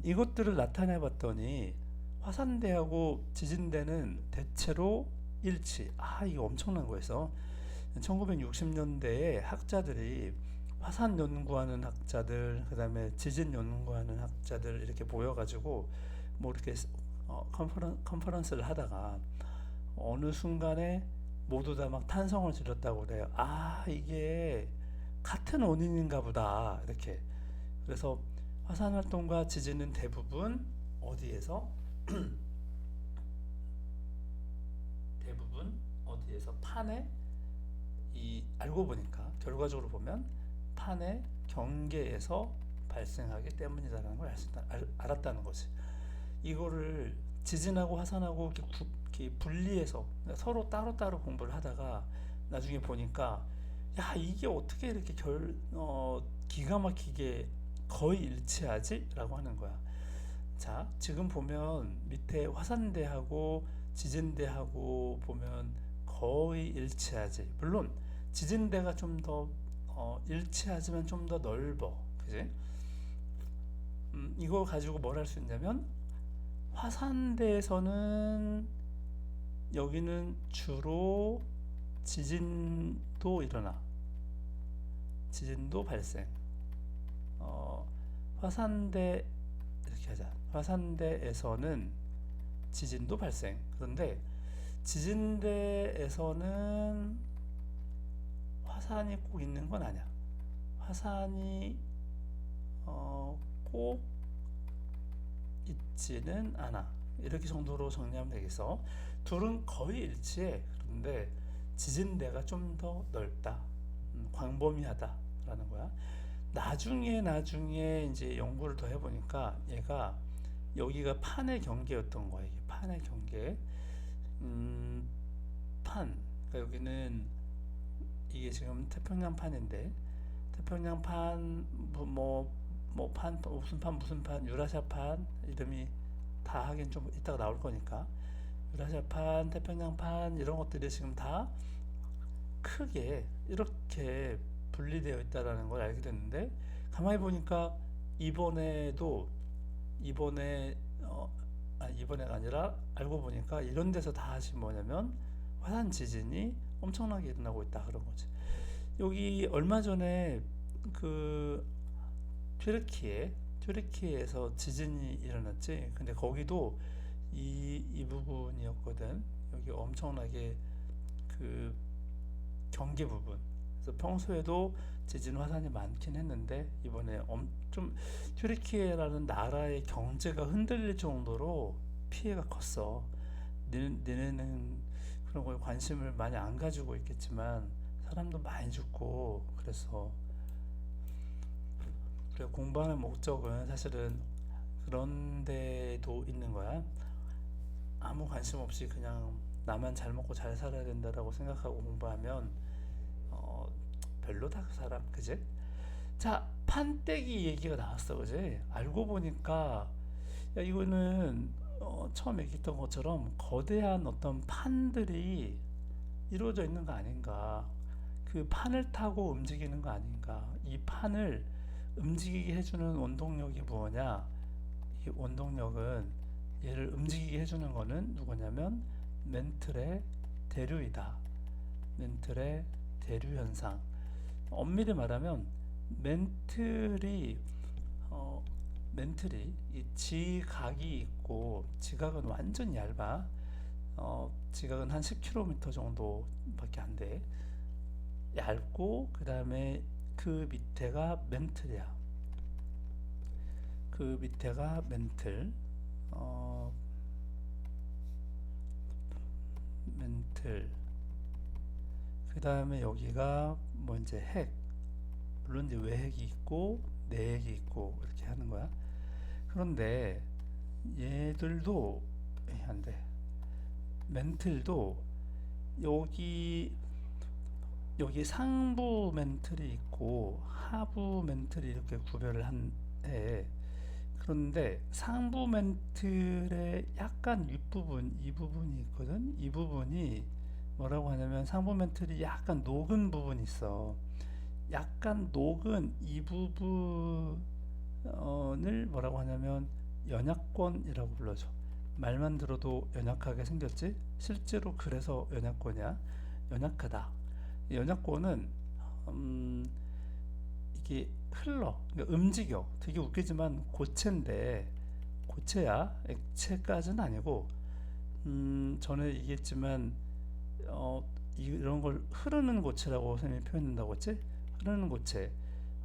이것들을 나타내 봤더니 화산대하고 지진대는 대체로 일치. 이거 엄청난 거였어. 1960년대에 학자들이, 화산 연구하는 학자들, 그 다음에 지진 연구하는 학자들 이렇게 모여가지고 뭐 이렇게 컨퍼런스를 하다가 어느 순간에 모두 다 막 탄성을 지렸다고 그래요. 이게 같은 원인인가 보다, 이렇게. 그래서 화산 활동과 지진은 대부분 어디에서 대부분 어디에서 판에, 알고 보니까 결과적으로 보면 판의 경계에서 발생하기 때문이다라는 걸 알았다는 거지. 이거를 지진하고 화산하고 이렇게 분리해서 서로 따로따로 공부를 하다가 나중에 보니까, 야, 이게 어떻게 이렇게 기가 막히게 거의 일치하지? 라고 하는 거야. 자, 지금 보면 밑에 화산대하고 지진대하고 보면 거의 일치하지. 물론 지진대가 좀 더 일치하지만 좀 더 넓어, 그지? 이거 가지고 뭘 할 수 있냐면, 화산대에서는 여기는 주로 지진도 일어나, 지진도 발생. 화산대, 이렇게 하자. 화산대에서는 지진도 발생. 그런데 지진대에서는 화산이 꼭 있는 건 아니야. 화산이 꼭 있지는 않아. 이렇게 정도로 정리하면 되겠어. 둘은 거의 일치해. 그런데 지진대가 좀 더 넓다, 광범위하다라는 거야. 나중에 이제 연구를 더 해보니까 얘가, 여기가 판의 경계였던 거야. 이게 판의 경계. 그러니까 여기는, 이게 지금 태평양판인데, 태평양판 판, 무슨 판, 유라시아판, 이름이 다 하긴 좀 이따가 나올 거니까, 유라시아판, 태평양판, 이런 것들이 지금 다 크게 이렇게 분리되어 있다라는 걸 알게 됐는데, 가만히 보니까 이번에 이번에가 아니라 알고 보니까 이런 데서 다시 뭐냐면 화산 지진이 엄청나게 일어나고 있다, 그런 거지. 여기 얼마 전에 그 튀르키예에서 지진이 일어났지. 근데 거기도 이 부분이었거든. 여기 엄청나게 그 경계 부분, 그래서 평소에도 지진 화산이 많긴 했는데 이번에 좀 튀르키예라는 나라의 경제가 흔들릴 정도로 피해가 컸어. 니네는 그런 거에 관심을 많이 안 가지고 있겠지만 사람도 많이 죽고 그래서 그래 공부하는 목적은 사실은 그런 데도 있는 거야. 아무 관심 없이 그냥 나만 잘 먹고 잘 살아야 된다라고 생각하고 공부하면 어, 별로다 그 사람, 그지? 자, 판때기 얘기가 나왔어, 그지? 알고 보니까 야, 이거는 처음 얘기했던 것처럼 거대한 어떤 판들이 이루어져 있는 거 아닌가? 그 판을 타고 움직이는 거 아닌가? 이 판을 움직이게 해주는 원동력이 뭐냐? 이 원동력은 얘를 움직이게 해주는 거는 누구냐면 멘틀의 대류이다. 멘틀의 대류 현상. 엄밀히 말하면 멘틀이 어, 멘틀이 이 지각이 있고 지각은 완전 얇아. 지각은 한 10km 정도밖에 안 돼. 얇고 그 다음에 그 밑에가 멘틀이야. 그 밑에가 멘틀. 어, 멘틀. 그 다음에 여기가 뭐 이제 핵. 물론 이제 외핵이 있고 내핵이 있고 이렇게 하는 거야. 그런데 얘들도 안 돼. 멘틀도 여기 상부 멘틀이 있고 하부 멘틀이 이렇게 구별을 해. 그런데 상부 멘틀의 약간 윗부분, 이 부분이 있거든. 이 부분이 뭐라고 하냐면 상부 멘틀이 약간 녹은 부분이 있어. 약간 녹은 이 부분을 뭐라고 하냐면 연약권이라고 불러줘. 말만 들어도 연약하게 생겼지? 실제로 그래서 연약권이야. 연약하다. 연약권은 음, 이게 그러니까 움직여. 되게 웃기지만 고체인데 고체야. 액체까지는 아니고 전에 얘기했지만 이런 걸 흐르는 고체라고 선생님이 표현한다고 했지? 흐르는 고체.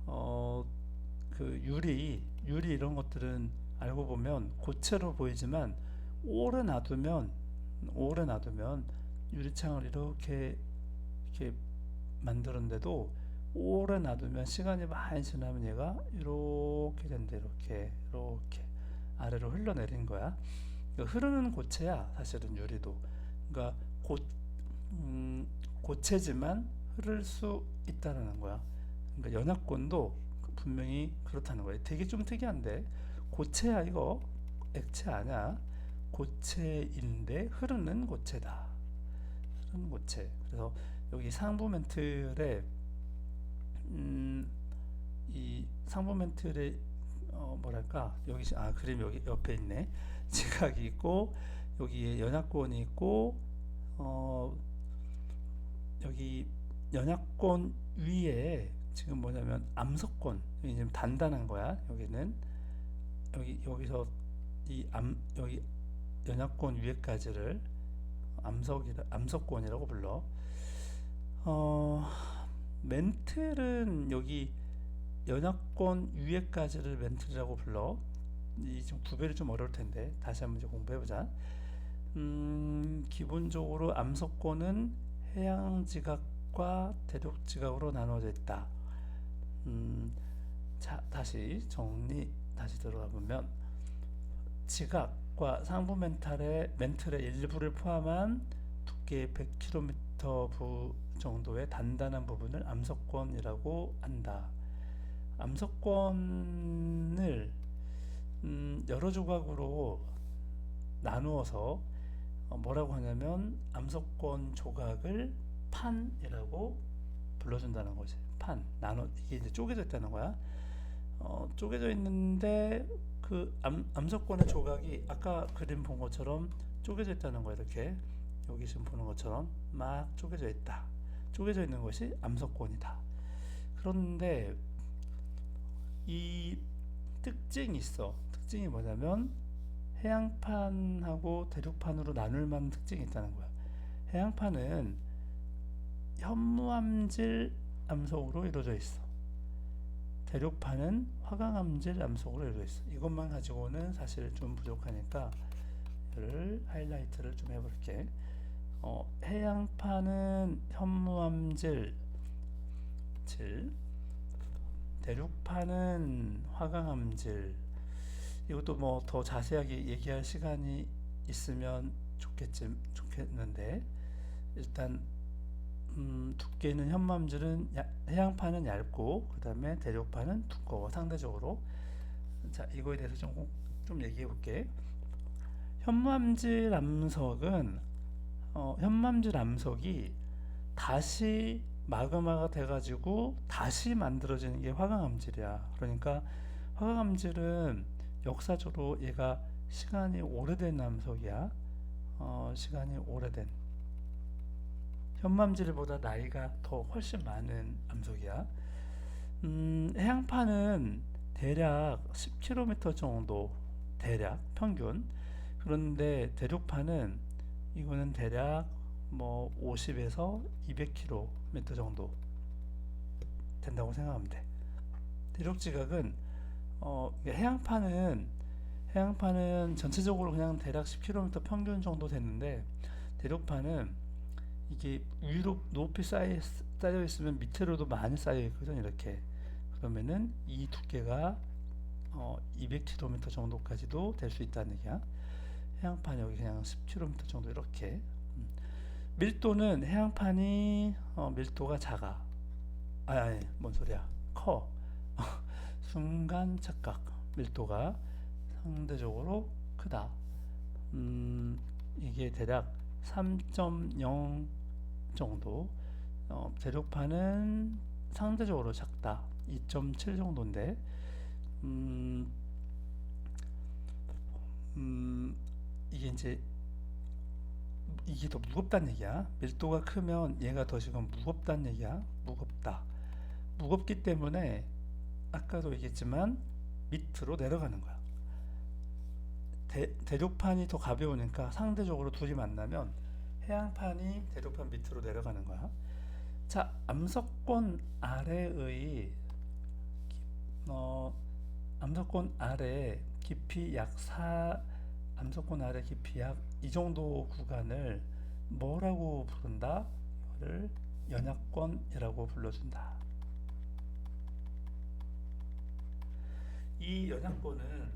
어, 그 유리 이런 것들은 알고 보면 고체로 보이지만 오래 놔두면 유리창을 이렇게 만들었는데도 오래 놔두면 시간이 많이 지나면 얘가 이렇게 된대. 이렇게 아래로 흘러내린 거야. 그러니까 흐르는 고체야 사실은 유리도. 그러니까 고체지만 흐를 수 있다라는 거야. 그러니까 연합권도 분명히 그렇다는 거야. 되게 좀 특이한데 고체야 이거. 액체 아니야. 고체인데 흐르는 고체다. 흐르는 고체. 그래서 여기 상부 멘틀에 이 상부 멘틀에 뭐랄까 여기 그림 여기 옆에 있네. 지각이 있고 여기에 연합권이 있고 어, 여기 연합권 위에 지금 뭐냐면 암석권. 여기 지금 단단한 거야. 여기는 여기서 여기 연합권 위에까지를 암석권이라고 불러. 어, 멘틀은 여기 연합권 위에까지를 멘틀이라고 불러. 이 좀 구별이 좀 어려울 텐데 다시 한번 이제 공부해 보자. 기본적으로 암석권은 해양 지각과 대륙 지각으로 나누어져 있다. 자, 다시 들어가 보면 지각과 상부 멘틀의 일부를 포함한 두께 100km 부 정도의 단단한 부분을 암석권이라고 한다. 암석권을 여러 조각으로 나누어서 뭐라고 하냐면 암석권 조각을 판이라고 불러준다는 거지. 이게 이제 쪼개져 있다는 거야. 쪼개져 있는데 그 암석권의 조각이 아까 그림 본 것처럼 쪼개져 있다는 거야. 이렇게 여기 지금 보는 것처럼 막 쪼개져 있다. 쪼개져 있는 것이 암석권이다. 그런데 이 특징이 있어. 특징이 뭐냐면 해양판하고 대륙판으로 나눌 만한 특징이 있다는 거야. 해양판은 현무암질 암석으로 이루어져 있어. 대륙판은 화강암질 암석으로 이루어져 있어. 이것만 가지고는 사실 좀 부족하니까 이를 하이라이트를 좀 해볼게. 해양판은 현무암질, 대륙판은 화강암질. 이것도 뭐 더 자세하게 얘기할 시간이 있으면 좋겠는데 일단 두께는 현무암질은 해양판은 얇고 그 다음에 대륙판은 두꺼워 상대적으로. 자, 이거에 대해서 좀 얘기해 볼게. 현무암질 암석은 현무암질 암석이 다시 마그마가 돼가지고 다시 만들어지는 게 화강암질이야. 그러니까 화강암질은 역사적으로 얘가 시간이 오래된 암석이야. 시간이 오래된 현무암질보다 나이가 더 훨씬 많은 암석이야. 해양판은 대략 10km 정도, 대략 평균. 그런데 대륙판은 이거는 대략 뭐 50에서 200km 정도 된다고 생각하면 돼. 대륙지각은 해양판은 전체적으로 그냥 대략 10km 평균 정도 됐는데 대륙판은 이게 위로 높이 쌓여 있으면 밑으로도 많이 쌓여 있거든. 이렇게 그러면은 이 두께가 200km 정도까지도 될 수 있다는 얘기야. 해양판 여기 그냥 10km 정도 이렇게. 밀도는 해양판이 밀도가 작아. 아니, 뭔 소리야? 커. 순간 착각. 밀도가 상대적으로 크다. 이게 대략 3.0 정도. 대륙판은 상대적으로 작다. 2.7 정도인데. 이게 이제 이게 더 무겁다는 얘기야. 밀도가 크면 얘가 더 지금 무겁다는 얘기야. 무겁다. 무겁기 때문에 아까도 얘기했지만 밑으로 내려가는 거야. 대륙판이 더 가벼우니까 상대적으로 둘이 만나면 해양판이 대륙판 밑으로 내려가는 거야. 자, 암석권 아래의 암석권 아래 깊이 약 암석권 아래 깊이 약 이 정도 구간을 뭐라고 부른다? 이거를 연약권이라고 불러준다. 이 연약권은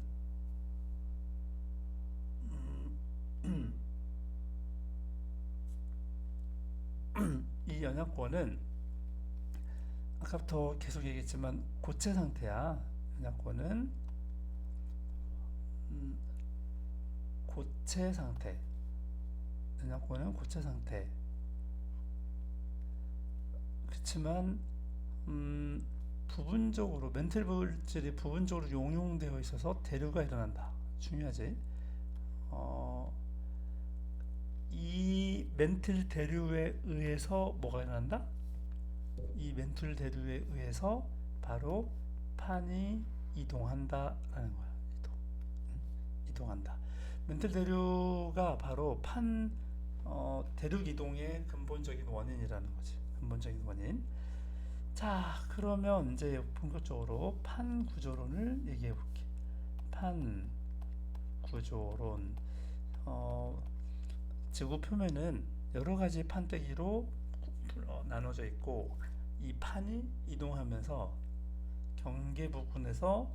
이 연약권은 아까부터 계속 얘기했지만 고체 상태야. 연약권은 고체 상태. 연약권은 고체 상태. 그렇지만 부분적으로 멘틀 물질이 부분적으로 용융되어 있어서 대류가 일어난다. 중요하지. 이 멘틀 대류에 의해서 뭐가 일어난다? 이 멘틀 대류에 의해서 바로 판이 이동한다라는 거야. 이동한다. 멘틀 대류가 바로 대륙 이동의 근본적인 원인이라는 거지. 근본적인 원인. 자, 그러면 이제 본격적으로 판 구조론을 얘기해 볼게. 판 구조론. 지구 표면은 여러 가지 판때기로 나눠져 있고 이 판이 이동하면서 경계 부분에서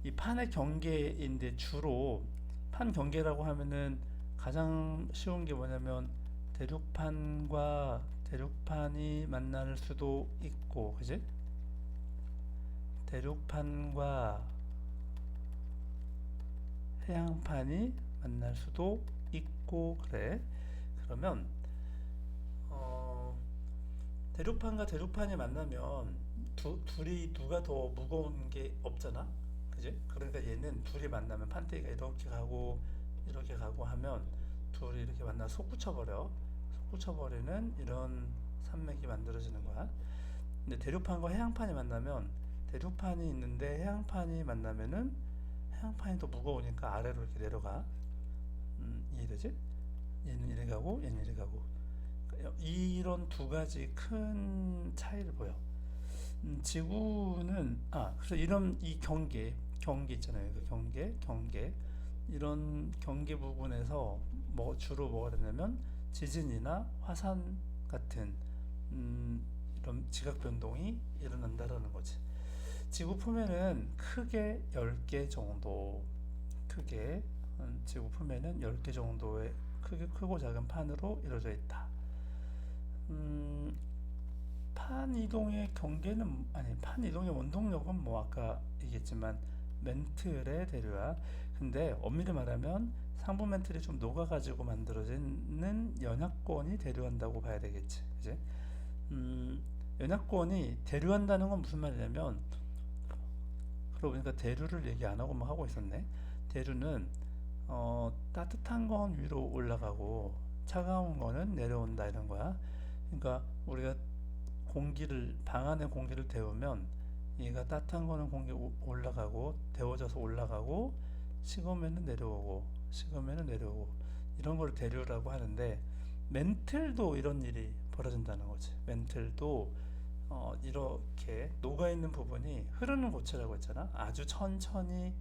이 판의 경계인데 주로 판 경계라고 하면은 가장 쉬운 게 뭐냐면 대륙판과 대륙판이 만날 수도 있고, 그지? 대륙판과 해양판이 만날 수도 있고, 그래. 그러면 대륙판과 대륙판이 만나면 둘이 누가 더 무거운 게 없잖아, 그지? 그러니까 얘는 둘이 만나면 판때기가 이렇게 가고 하면 둘이 이렇게 만나 솟구쳐버리는 이런 산맥이 만들어지는 거야. 근데 대륙판과 해양판이 만나면 대륙판이 있는데 해양판이 만나면은 해양판이 더 무거우니까 아래로 이렇게 내려가. 이해되지? 얘는 이래 가고 얘는 이래 가고. 이런 두 가지 큰 차이를 보여. 지구는 그래서 이런 이 경계 있잖아요. 그 경계 이런 경계 부분에서 뭐 주로 뭐가 되냐면 지진이나 화산 같은 음, 이런 지각 변동이 일어난다라는 거지. 지구 표면은 크게 10개 정도, 크게 지구 표면은 10개 정도의 크고 작은 판으로 이루어져 있다. 음, 판 이동의 경계는 아니 판 이동의 원동력은 뭐 아까 얘기했지만 멘틀의 대류야. 근데 엄밀히 말하면 상부 멘틀이 좀 녹아가지고 만들어지는 연약권이 대류한다고 봐야 되겠지, 그지? 음, 연약권이 대류한다는 건 무슨 말이냐면, 그러고 보니까 대류를 얘기 안 하고 막 하고 있었네. 대류는 따뜻한 건 위로 올라가고 차가운 거는 내려온다 이런 거야. 그러니까 우리가 방 안에 공기를 데우면 얘가 따뜻한 거는 공기 올라가고 데워져서 올라가고 식으면은 내려오고 식으면은 내려오고 이런 걸 대류라고 하는데, 멘틀도 이런 일이 벌어진다는 거지. 멘틀도 이렇게 녹아 있는 부분이 흐르는 고체라고 했잖아. 아주 천천히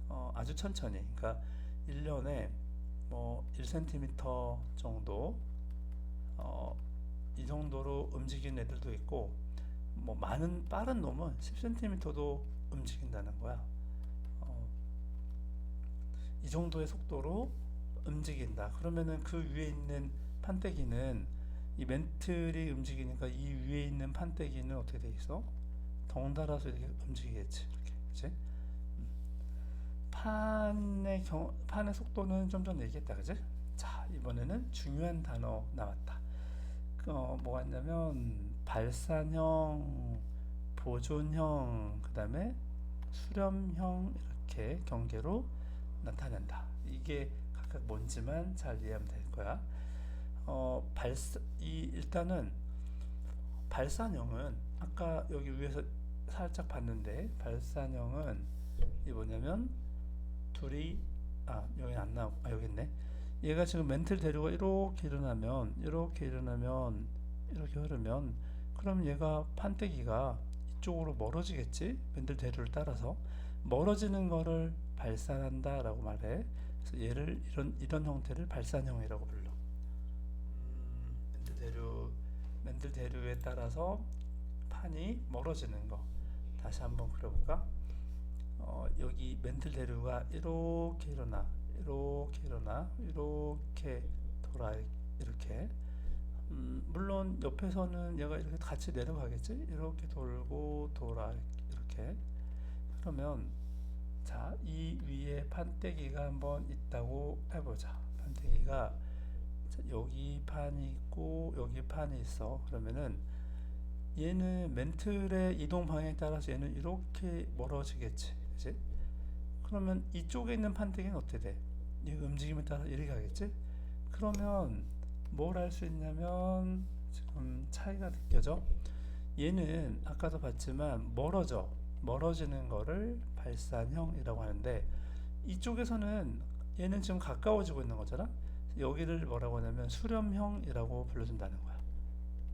그러니까 1년에 뭐 1cm 정도 어, 이 정도로 움직이는 애들도 있고, 뭐 많은 빠른 놈은 10cm도 움직인다는 거야. 어, 이 정도의 속도로 움직인다. 그러면은 그 위에 있는 판때기는 이 멘틀이 움직이니까 이 위에 있는 판때기는 어떻게 돼 있어? 덩달아서 이렇게 움직이겠지. 이렇게, 그치? 판의 속도는 좀 전에 얘기했다, 그치? 자, 이번에는 중요한 단어 나왔다. 뭐가 있냐면 발산형, 보존형, 그 다음에 수렴형 이렇게 경계로 나타낸다. 이게 각각 뭔지만 잘 이해하면 될 거야. 일단은 발산형은 아까 여기 위에서 살짝 봤는데, 발산형은 이 뭐냐면 둘이 여기 안 나오고 여기 있네. 얘가 지금 멘틀 대류가 이렇게 흐르면 그럼 얘가 판때기가 이쪽으로 멀어지겠지. 멘틀 대류를 따라서 멀어지는 거를 발산한다라고 말해. 그래서 얘를 이런 형태를 발산형이라고 불러. 멘틀 대류에 따라서 판이 멀어지는 거. 다시 한번 그려볼까? 여기 멘틀 대류가 이렇게 돌아, 이렇게. 물론 옆에서는 얘가 이렇게 같이 내려가겠지? 이렇게 돌고 돌아, 이렇게. 그러면 자, 이 위에 판때기가 한번 있다고 해보자. 판때기가 여기 판이 있고 여기 판이 있어. 그러면은 얘는 멘틀의 이동 방향에 따라서 얘는 이렇게 멀어지겠지, 그치? 그러면 이쪽에 있는 판때기는 어떻게 돼? 이 움직임에 따라 이렇게 가겠지? 그러면 뭘 할 수 있냐면 지금 차이가 느껴져? 얘는 아까도 봤지만 멀어지는 거를 발산형이라고 하는데, 이쪽에서는 얘는 지금 가까워지고 있는 거잖아. 여기를 뭐라고 하냐면 수렴형이라고 불러준다는 거야.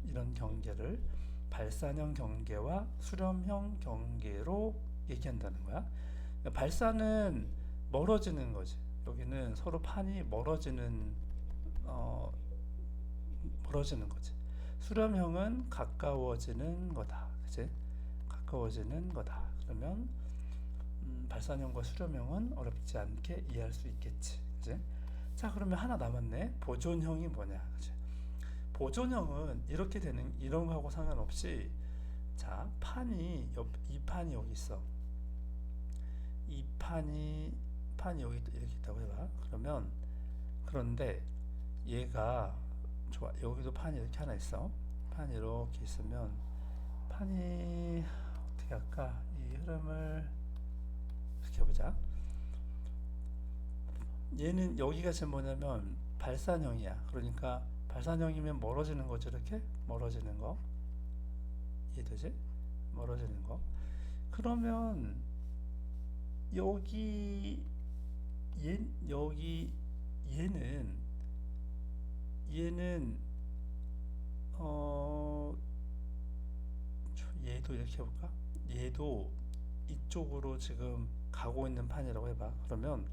이런 경계를 발산형 경계와 수렴형 경계로 얘기한다는 거야. 그러니까 발산은 멀어지는 거지. 여기는 서로 판이 멀어지는 거지. 수렴형은 가까워지는 거다. 그치? 가까워지는 거다. 그러면 발산형과 수렴형은 어렵지 않게 이해할 수 있겠지. 그치? 자, 그러면 하나 남았네. 보존형이 뭐냐? 그치? 보존형은 이렇게 되는 이런 거하고 상관없이, 자, 이 판이 여기 있어. 이 판이 여기 이렇게 있다고 해봐. 그런데 얘가 좋아. 여기도 판이 이렇게 하나 있어. 판이 이렇게 있으면 판이 어떻게 할까? 이 흐름을 이렇게 해보자. 얘는 여기가 지금 뭐냐면 발산형이야. 그러니까 발산형이면 멀어지는 거죠. 이렇게 멀어지는 거 이해되지? 멀어지는 거. 그러면 여기 얘는 얘도 이렇게 해볼까? 얘도 이쪽으로 지금 가고 있는 판이라고 해봐. 그러면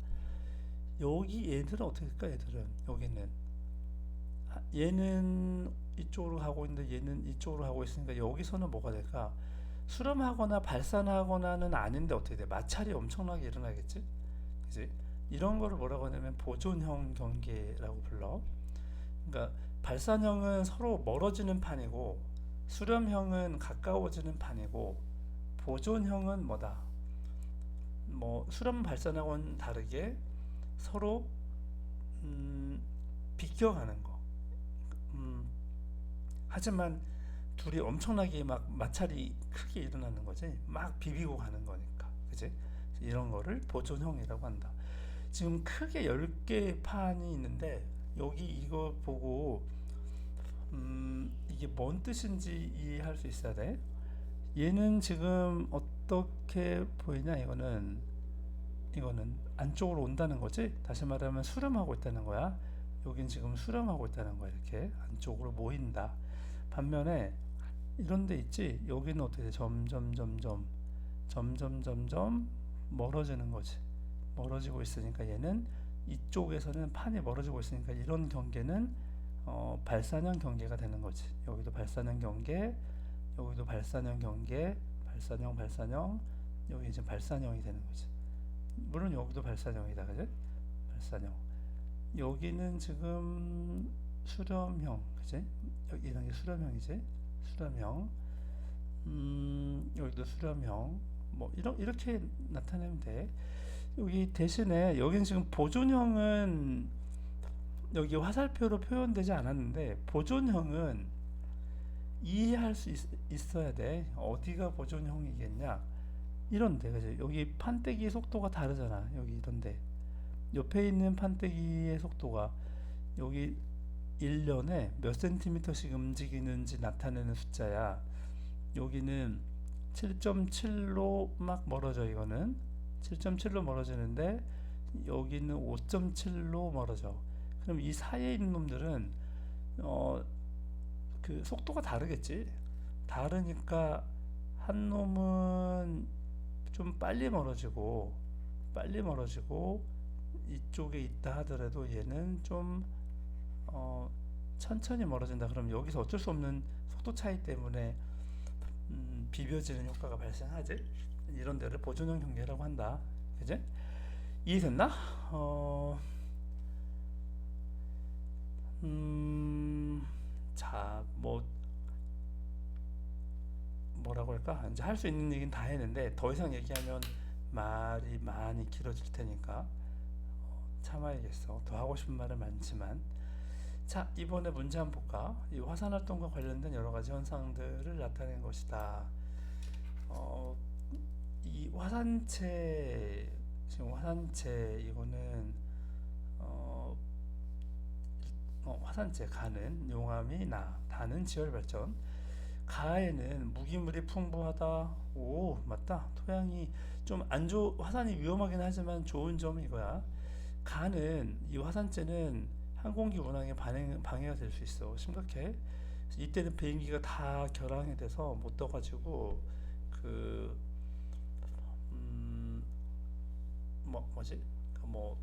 여기 얘들은 어떻게 될까? 얘들은 여기는 얘는 이쪽으로 가고 있는데 얘는 이쪽으로 가고 있으니까 여기서는 뭐가 될까? 수렴하거나 발산하거나는 아닌데 어떻게 돼? 마찰이 엄청나게 일어나겠지? 그지? 이런 거를 뭐라고 하냐면 보존형 경계라고 불러. 그러니까 발산형은 서로 멀어지는 판이고 수렴형은 가까워지는 판이고 보존형은 뭐다? 뭐 수렴 발산하고는 다르게 서로 음, 비껴가는 거. 음, 하지만 둘이 엄청나게 막 마찰이 크게 일어나는 거지. 막 비비고 가는 거니까. 그지? 이런 거를 보존형이라고 한다. 지금 크게 10개 판이 있는데 여기 이거 보고 이게 뭔 뜻인지 이해할 수 있어야 돼. 얘는 지금 어떻게 보이냐? 이거는 안쪽으로 온다는 거지. 다시 말하면 수렴하고 있다는 거야. 여긴 지금 수렴하고 있다는 거야. 이렇게 안쪽으로 모인다. 반면에 이런 데 있지. 여기는 어떻게 돼? 점점 멀어지는 거지. 멀어지고 있으니까 얘는 이쪽에서는 판이 멀어지고 있으니까 이런 경계는 발산형 경계가 되는 거지. 여기도 발산형 경계, 여기도 발산형 경계, 발산형, 여기 이제 발산형이 되는 거지. 물론 여기도 발산형이다, 그지? 발산형. 여기는 지금 수렴형, 그지? 여기 이런 게 수렴형이지? 수렴형. 여기도 수렴형. 뭐 이렇게 나타내면 돼. 여기 대신에 여기는 지금 보존형은 여기 화살표로 표현되지 않았는데 보존형은 이해할 수 있어야 돼. 어디가 보존형이겠냐? 이런데 그지? 여기 판때기 속도가 다르잖아. 여기 이런데 옆에 있는 판때기의 속도가 여기 1년에 몇 센티미터씩 움직이는지 나타내는 숫자야. 여기는 7.7로 막 멀어져. 이거는 7.7로 멀어지는데 여기는 5.7로 멀어져. 그럼 이 사이에 있는 놈들은 그 속도가 다르겠지. 다르니까 한 놈은 좀 빨리 멀어지고 이쪽에 있다 하더라도 얘는 좀 천천히 멀어진다. 그럼 여기서 어쩔 수 없는 속도 차이 때문에 비벼지는 효과가 발생하지. 이런 데를 보존형 경계라고 한다. 그지? 이해됐나? 자, 뭐라고 할까? 이제 할 수 있는 얘기는 다 했는데 더 이상 얘기하면 말이 많이 길어질 테니까 참아야겠어. 더 하고 싶은 말은 많지만. 자, 이번에 문제 한번 볼까? 이 화산 활동과 관련된 여러 가지 현상들을 나타낸 것이다. 이 화산체, 지금 화산체 이거는 화산재 가는 용암이 나 다는 지열 발전. 가에는 무기물이 풍부하다. 오, 맞다. 토양이 좀 안 화산이 위험하긴 하지만 좋은 점이 이거야. 가는 이 화산재는 항공기 운항에 방해가 될 수 있어. 심각해. 이때는 비행기가 다 결항이 돼서 못 떠가지고 그 뭐지? 뭐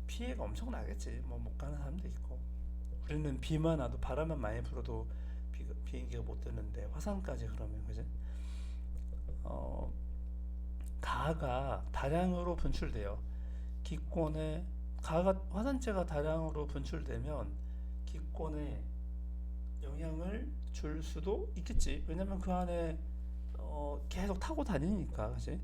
피해가 엄청 나겠지. 뭐 못 가는 사람도 있고. 우리는 비만 와도 바람만 많이 불어도 비행기가 못 뜨는데 화산까지 그러면 그지? 가가 다량으로 분출돼요. 기권에 가가 화산재가 다량으로 분출되면 기권에 영향을 줄 수도 있겠지. 왜냐면 그 안에 계속 타고 다니니까 그지?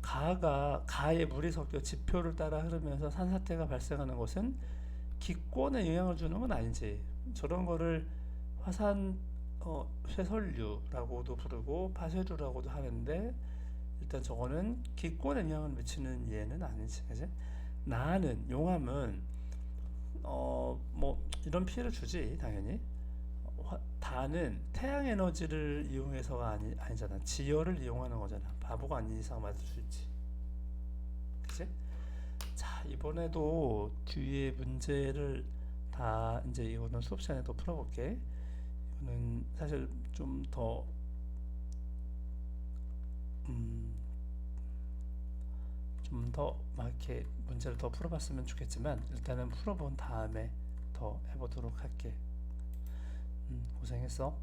가에 물이 섞여 지표를 따라 흐르면서 산사태가 발생하는 것은 기권에 영향을 주는 건 아니지. 저런 거를 화산 쇠설류라고도 부르고 파쇄류라고도 하는데 일단 저거는 기권에 영향을 미치는 예는 아니지. 그지? 나는 용암은 뭐 이런 피해를 주지 당연히. 다는 태양 에너지를 이용해서가 아니잖아. 지열을 이용하는 거잖아. 바보가 아닌 이상 맞을 수 있지. 그치? 자, 이번에도 뒤에 문제를 다 이제 이거는 수업 시간에 더 풀어볼게. 이거는 사실 좀 더 음, 좀 더 막 이렇게 문제를 더 풀어봤으면 좋겠지만 일단은 풀어본 다음에 더 해보도록 할게. 고생했어.